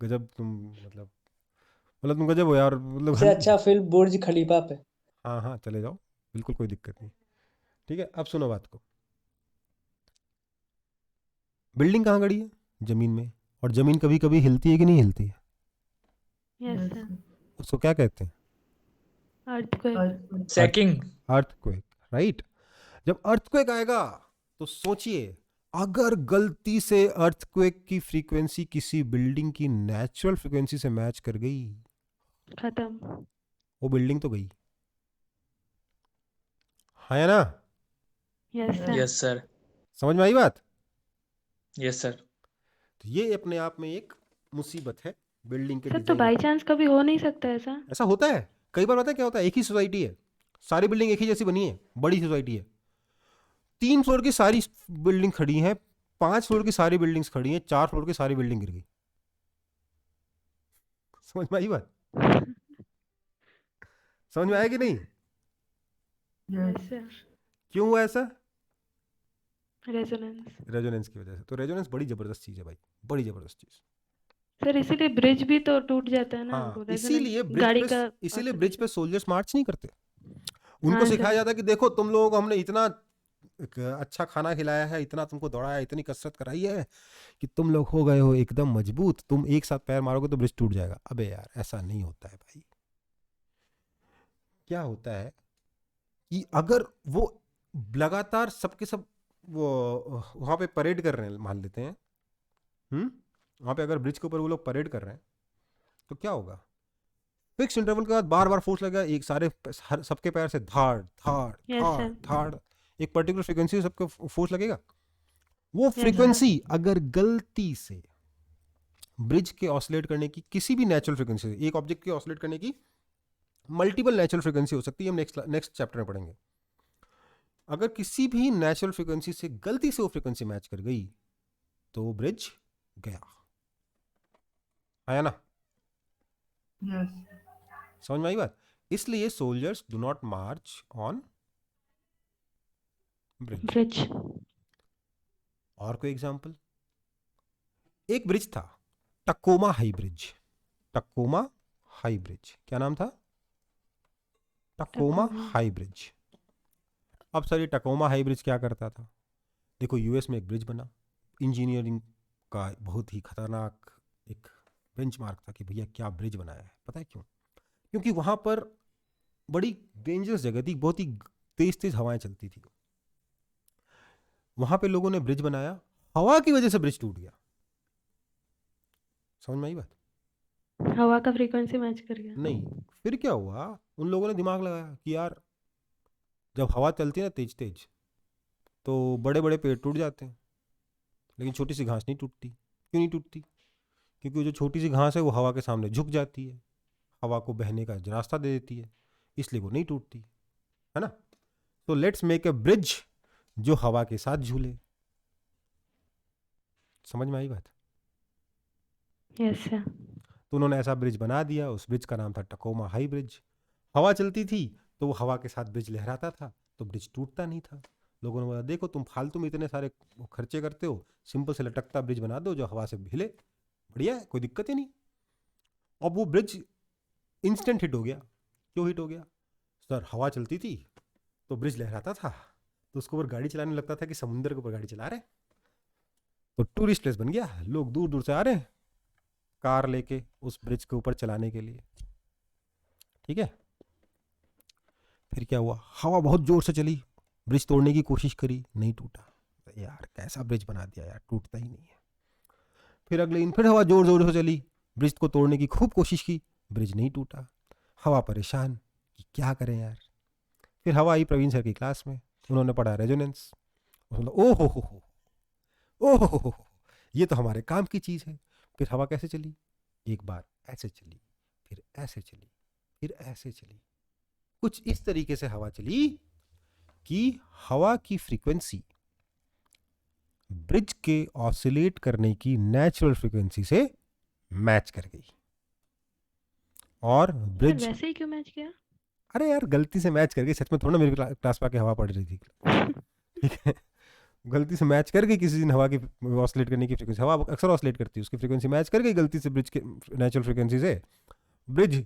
गजब तुम, मतलब तुम गजब हो यार, मतलब सबसे अच्छा फील्ड बुर्ज खलीफा पे। हाँ हाँ चले जाओ, बिल्कुल कोई दिक्कत नहीं, ठीक है। अब सुनो बात को, बिल्डिंग कहाँ खड़ी है? जमीन में, और जमीन कभी कभी हिलती है कि नहीं हिलती है? Yes sir. उसको क्या कहते हैं? अर्थक्वेक। सैकिंग। Earthquake, right. जब अर्थक्वेक आएगा तो सोचिए, अगर गलती से अर्थक्वेक की फ्रीक्वेंसी किसी बिल्डिंग की नेचुरल फ्रीक्वेंसी से मैच कर गई, खत्म। वो बिल्डिंग तो गई, है ना? Yes sir. Yes sir. समझ में आई बात? Yes sir. तो ये अपने आप में एक मुसीबत है बिल्डिंग के सर तो डिजाइन। बाई चांस कभी हो नहीं सकता ऐसा? ऐसा होता है कई बार, होता है क्या होता है, एक ही सोसाइटी है, सारी बिल्डिंग एक ही जैसी बनी है, बड़ी सोसाइटी है, 3 फ्लोर की सारी बिल्डिंग खड़ी है, 5 फ्लोर की सारी बिल्डिंग्स खड़ी हैं, 4 फ्लोर की सारी बिल्डिंग गिर गई। समझ में आई बात? समझ में आया कि नहीं? Yes sir. क्यों हुआ ऐसा? रेजोनेंस। रेजोनेंस की वजह से। तो रेजोनेंस बड़ी जबरदस्त चीज है भाई, बड़ी जबरदस्त चीज। सर इसीलिए ब्रिज भी तो टूट जाता है ना, हाँ, वो इसीलिए रेजोनेंस ब्रिज गाड़ी पे, का इसीलिए ब्रिज पे oscillation। सोल्जर्स मार्च नहीं करते। उनको हाँ सिखाया सर। जाता है कि देखो तुम लोगों को हमने इतना एक अच्छा खाना खिलाया है, इतना तुमको दौड़ाया, इतनी कसरत कराई है कि तुम लोग हो गए हो एकदम मजबूत, तुम एक साथ पैर मारोगे तो ब्रिज टूट जाएगा। अबे यार ऐसा नहीं होता है भाई। क्या होता है कि अगर वो लगातार सबके सब वो वहां पे परेड कर रहे हैं, मान लेते हैं, वहां पे अगर ब्रिज के ऊपर वो लोग परेड कर रहे हैं, तो क्या होगा, फिक्स इंटरवल के बाद बार बार फोर्स लगेगा, एक सारे सबके पैर से धाड़ धाड़ यस धाड़ सर। धाड़, एक पर्टिकुलर फ्रीक्वेंसी से सबके फोर्स लगेगा। वो सर। फ्रीक्वेंसी अगर गलती से ब्रिज के ऑसिलेट करने की, किसी भी नेचुरल फ्रीक्वेंसी से, एक ऑब्जेक्ट के ऑसिलेट करने की मल्टीपल नेचुरल फ्रीक्वेंसी हो सकती है, हम नेक्स्ट चैप्टर में पढ़ेंगे। अगर किसी भी नेचुरल फ्रीक्वेंसी से गलती से वो फ्रीक्वेंसी मैच कर गई तो वो ब्रिज गया, आया ना? समझ में आई बात? इसलिए soldiers do not march on bridge. Bridge. और कोई एग्जांपल? एक ब्रिज था, Tacoma high bridge. Tacoma high bridge, क्या नाम था? Tacoma Tacoma. High bridge. अब सर ये टकोमा हाई ब्रिज क्या करता था? देखो यूएस में एक ब्रिज बना, इंजीनियरिंग का बहुत ही खतरनाक एक बेंचमार्क था कि भैया क्या ब्रिज बनाया है। पता है क्यों? क्योंकि वहां पर बड़ी डेंजरस जगह थी, बहुत ही तेज तेज हवाएं चलती थी। वहां पे लोगों ने ब्रिज बनाया, हवा की वजह से ब्रिज टूट गया। समझ में आई बात? हवा का फ्रीक्वेंसी मैच कर गया। नहीं, फिर क्या हुआ, उन लोगों ने दिमाग लगाया कि यार जब हवा चलती है ना तेज तेज, तो बड़े बड़े पेड़ टूट जाते हैं, लेकिन छोटी सी घास नहीं टूटती। क्यों नहीं टूटती? क्योंकि वो जो छोटी सी घास है वो हवा के सामने झुक जाती है, हवा को बहने का रास्ता दे देती है, इसलिए वो नहीं टूटती, है ना? तो लेट्स मेक ए ब्रिज जो हवा के साथ झूले। समझ में आई बात? Yes sir. तो उन्होंने ऐसा ब्रिज बना दिया, उस ब्रिज का नाम था टकोमा हाई ब्रिज। हवा चलती थी तो वो हवा के साथ ब्रिज लहराता था, तो ब्रिज टूटता नहीं था। लोगों ने बोला देखो तुम फालतू में इतने सारे खर्चे करते हो, सिंपल से लटकता ब्रिज बना दो जो हवा से हिले, बढ़िया है, कोई दिक्कत ही नहीं। अब वो ब्रिज इंस्टेंट हिट हो गया। क्यों हिट हो गया? सर हवा चलती थी तो ब्रिज लहराता था, तो उसके ऊपर गाड़ी चलाने लगता था कि समुद्र के ऊपर गाड़ी चला रहे, तो टूरिस्ट प्लेस बन गया, लोग दूर दूर से आ रहे हैं कार लेके उस ब्रिज के ऊपर चलाने के लिए। ठीक है, फिर क्या हुआ, हवा बहुत जोर से चली, ब्रिज तोड़ने की कोशिश करी, नहीं टूटा। यार कैसा ब्रिज बना दिया यार, टूटता ही नहीं है। फिर अगले दिन फिर हवा जोर जोर से चली, ब्रिज को तोड़ने की खूब कोशिश की, ब्रिज नहीं टूटा। हवा परेशान कि क्या करें यार। फिर हवा आई प्रवीण सर की क्लास में, उन्होंने पढ़ा रेजोनेंस। ओ हो, ये तो हमारे काम की चीज़ है। फिर हवा कैसे चली, एक बार ऐसे चली, फिर ऐसे चली, फिर ऐसे चली, कुछ इस तरीके से हवा चली कि हवा की फ्रीक्वेंसी ब्रिज के ऑसिलेट करने की नेचुरल फ्रीक्वेंसी से मैच कर गई। और सर ब्रिज, वैसे ही क्यों मैच किया? अरे यार गलती से मैच कर गई, सच में थोड़ा मेरी क्लास पे आके हवा पड़ रही थी, ठीक है, गलती से मैच कर गई किसी दिन हवा की ऑसिलेट करने की फ्रीक्वेंसी, हवा अक्सर ऑसिलेट करती है, उसकी फ्रीक्वेंसी मैच कर गई गलती से ब्रिज के नेचुरल फ्रीक्वेंसी से। ब्रिज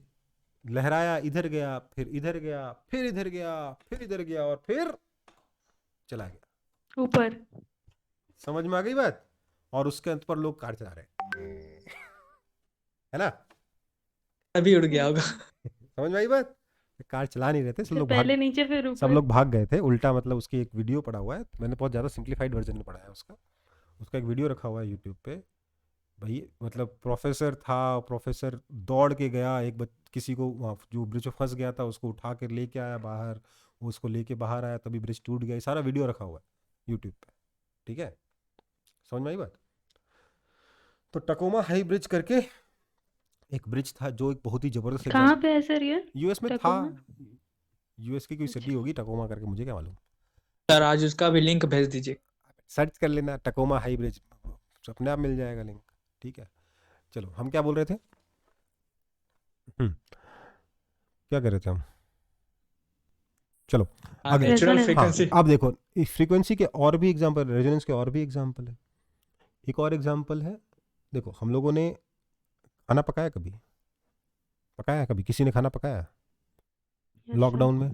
लहराया, इधर गया, फिर इधर गया, फिर इधर गया, फिर इधर गया, और फिर चला गया। ऊपर। समझ में आ गई बात? और उसके अंत पर लोग कार चला रहे हैं, है ना? अभी उड़ गया होगा। समझ में आई बात? कार चला नहीं रहे थे, सब सर लोग पहले भाग, नीचे फिर सब ऊपर। लोग भाग गए थे उल्टा, मतलब उसकी एक वीडियो पड़ा हुआ है, मैंने बहुत ज़्यादा सिंप्लीफाइड वर्जन में पढ़ा है उसका, उसका एक वीडियो रखा हुआ है यूट्यूब पे भाई। मतलब प्रोफेसर था, प्रोफेसर दौड़ के गया, किसी को वहाँ जो ब्रिज में फंस गया था उसको उठा के लेके आया बाहर, वो उसको लेके बाहर आया, तभी ब्रिज टूट गया। ये सारा वीडियो रखा हुआ है यूट्यूब पे, ठीक है? समझ में आई बात? तो टकोमा हाई ब्रिज करके एक ब्रिज था जो एक बहुत ही जबरदस्त कहाँ पे है सर ये? यूएस में था। टकोमा? यूएस की कोई सिटी अच्छा। होगी टकोमा करके, मुझे क्या मालूम, सर आज उसका भी लिंक भेज दीजिए। सर्च कर लेना टकोमा हाई ब्रिज, अपने आप मिल जाएगा लिंक, ठीक है? चलो हम क्या बोल रहे थे, क्या कर रहे थे हम? चलो आगे। Natural Resonance। फ्रीक्वेंसी। हाँ, अब देखो इस फ्रीक्वेंसी के और भी एग्जांपल, रेजोनेंस के और भी एग्जांपल है। एक और एग्जांपल है, देखो हम लोगों ने खाना पकाया, कभी पकाया, कभी किसी ने खाना पकाया Yes, sir। लॉकडाउन में,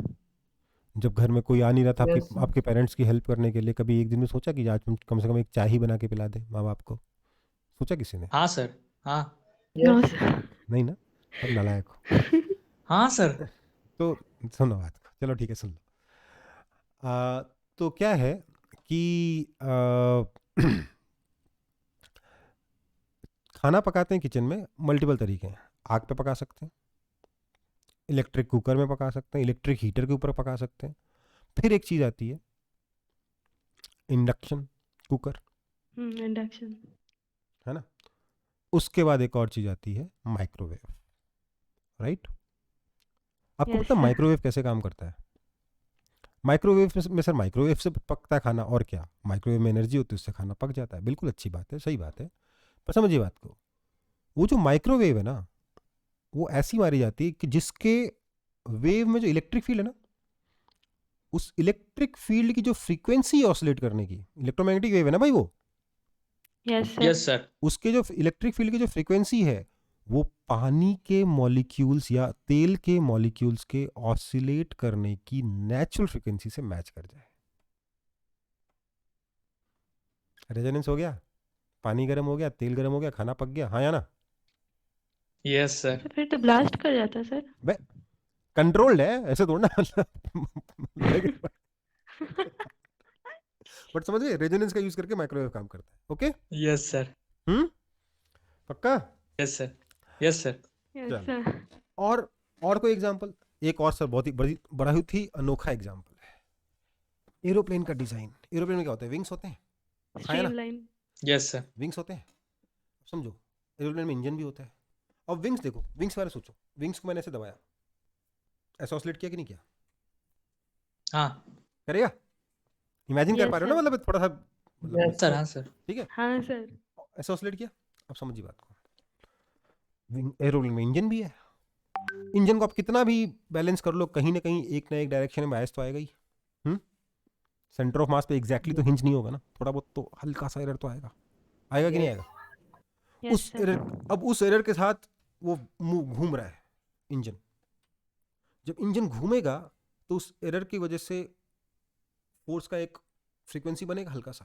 जब घर में कोई आ नहीं रहा था Yes, आपके sir। आपके पेरेंट्स की हेल्प करने के लिए, कभी एक दिन में सोचा कि आज हम कम से कम एक चाय ही बना के पिला दे माँ बाप को? सोचा किसी ने? हाँ सर। हाँ। No, Yes, sir। नहीं ना, सब नालायक हो। हाँ सर। तो सुनो बात को, चलो ठीक है सुन लो। तो क्या है कि खाना पकाते हैं किचन में, मल्टीपल तरीके हैं। आग पे पका सकते हैं, इलेक्ट्रिक कुकर में पका सकते हैं, इलेक्ट्रिक हीटर के ऊपर पका सकते हैं। फिर एक चीज़ आती है इंडक्शन कुकर, इंडक्शन। है ना? उसके बाद एक और चीज़ आती है माइक्रोवेव, राइट? आपको Yes, पता है sir। माइक्रोवेव कैसे काम करता है? माइक्रोवेव में सर, माइक्रोवेव से पकता है खाना, और क्या? माइक्रोवेव में एनर्जी होती है, उससे खाना पक जाता है। बिल्कुल अच्छी बात है, सही बात है, पर समझिए बात को, वो जो माइक्रोवेव है ना, वो ऐसी मारी जाती है कि जिसके वेव में जो इलेक्ट्रिक फील्ड है ना, उस इलेक्ट्रिक फील्ड की जो फ्रीक्वेंसी ऑसिलेट करने की, इलेक्ट्रोमैग्नेटिक वेव है ना भाई वो, Yes, sir। Yes sir. उसके जो इलेक्ट्रिक फील्ड की जो फ्रीक्वेंसी है, वो पानी के मॉलिक्यूल्स या तेल के मॉलिक्यूल्स के ऑसिलेट करने की नेचुरल फ्रीक्वेंसी से मैच कर जाए। रेजोनेंस हो गया, पानी गर्म हो गया, तेल गर्म हो गया, खाना पक गया, हाँ या ना? Yes sir. तो फिर तो ब्लास्ट कर जाता सर। बे कंट्रोल्ड है, ऐसे थोड़ा ना मतलब बट समझ गए, रेजोनेंस का यूज करके माइक्रोवेव काम करता है। Okay, yes sir. पक्का? Yes sir. Yes sir. Yes, चलो, sir। और कोई एग्जांपल? एक और सर बहुत ही बड़ा ही अनोखा एग्जांपल है, एरोप्लेन का डिजाइन। एरोप्लेन में क्या होता है? विंग्स होते हैं, हाँ या ना? Streamline। Yes sir. विंग्स होते हैं, समझो एरोप्लेन में इंजन भी होता है। और विंग्स देखो, विंग्स के बारे में सोचो, विंग्स को मैंने ऐसे दबाया, ऐसा ऑसिलेट किया कि नहीं किया? हाँ। करेगा? इमेजिन कर Yes, पा रहे हो ना, sir। मतलब थोड़ा सा, मतलब Yes, सर। sir। हाँ सर। ठीक है, हाँ सर। ऐसा ऑसिलेट किया। अब समझिए बात को, एरोप्लेन में इंजन भी है, इंजन को आप कितना भी बैलेंस कर लो, कहीं ना कहीं एक ना एक डायरेक्शन में बायस तो आएगा ही। सेंटर ऑफ मास पे एग्जैक्टली तो हिंज नहीं होगा ना, थोड़ा बहुत तो हल्का सा एरर तो आएगा, आएगा कि नहीं आएगा? Yes, उस sir। एरर, अब उस एरर के साथ वो घूम रहा है इंजन। जब इंजन घूमेगा तो उस एरर की वजह से फोर्स का एक फ्रीक्वेंसी बनेगा हल्का सा।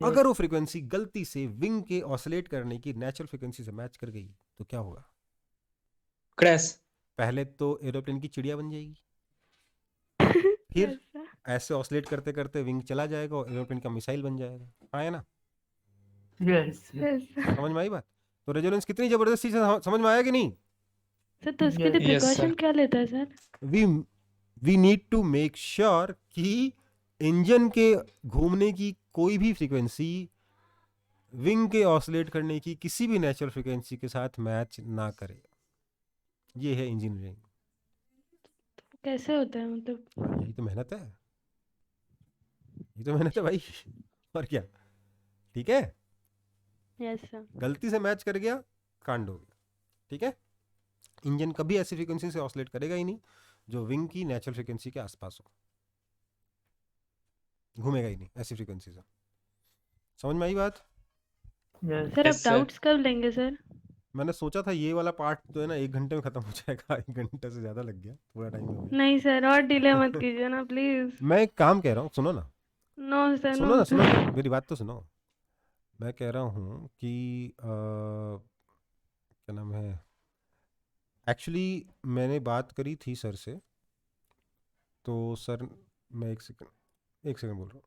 Yes। अगर वो फ्रीक्वेंसी गलती से विंग के ऑसिलेट करने की नेचुरल फ्रीक्वेंसी से मैच कर गई तो क्या होगा? क्रैश। पहले तो एरोप्लेन की चिड़िया बन जाएगी, फिर Yes, sir। ऐसे ऑसिलेट करते करते विंग चला जाएगा और एरोप्लेन का मिसाइल बन जाएगा, हाँ या ना? Yes, sir। Yes, sir। समझ में आई बात? तो रेजोनेंस कितनी जबरदस्त चीज है, समझ में आया कि नहीं? सर तो उसके लिए Yes। Yes, precaution sir। क्या लेता है sir? We need to make sure कि इंजन के घूमने की कोई भी फ्रीक्वेंसी विंग के ऑसिलेट करने की किसी भी नेचुरल फ्रीक्वेंसी के साथ मैच ना करे। ये है इंजीनियरिंग, कैसे होता है मतलब? यही तो मेहनत है। ये तो मेहनत है भाई और क्या, ठीक है। Yes sir. गलती से मैच कर गया, कांड हो गया, ठीक है। इंजन कभी ऐसी फ्रीक्वेंसी से ऑसिलेट करेगा ही नहीं जो विंग की नेचुरल फ्रीक्वेंसी के आसपास हो, घूमेगा ही नहीं ऐसी फ्रीक्वेंसी से। समझ में आई बात? यस सर अब Yes, sir. डाउट्स कब लेंगे सर? मैंने सोचा था ये वाला पार्ट जो है ना 1 घंटे में खत्म हो जाएगा, 1 घंटे से ज्यादा लग गया, थोड़ा टाइम हो गया। नहीं सर, और डिले मत कीजिए ना प्लीज। मैं एक काम कह रहा हूँ, सुनो ना, नो सर, सुनो नो ना, सुनो सर। ना, मेरी बात तो सुनो। मैं कह रहा हूँ कि क्या नाम है, एक्चुअली मैंने बात करी थी सर से, तो सर, मैं एक सेकंड बोल रहा हूँ।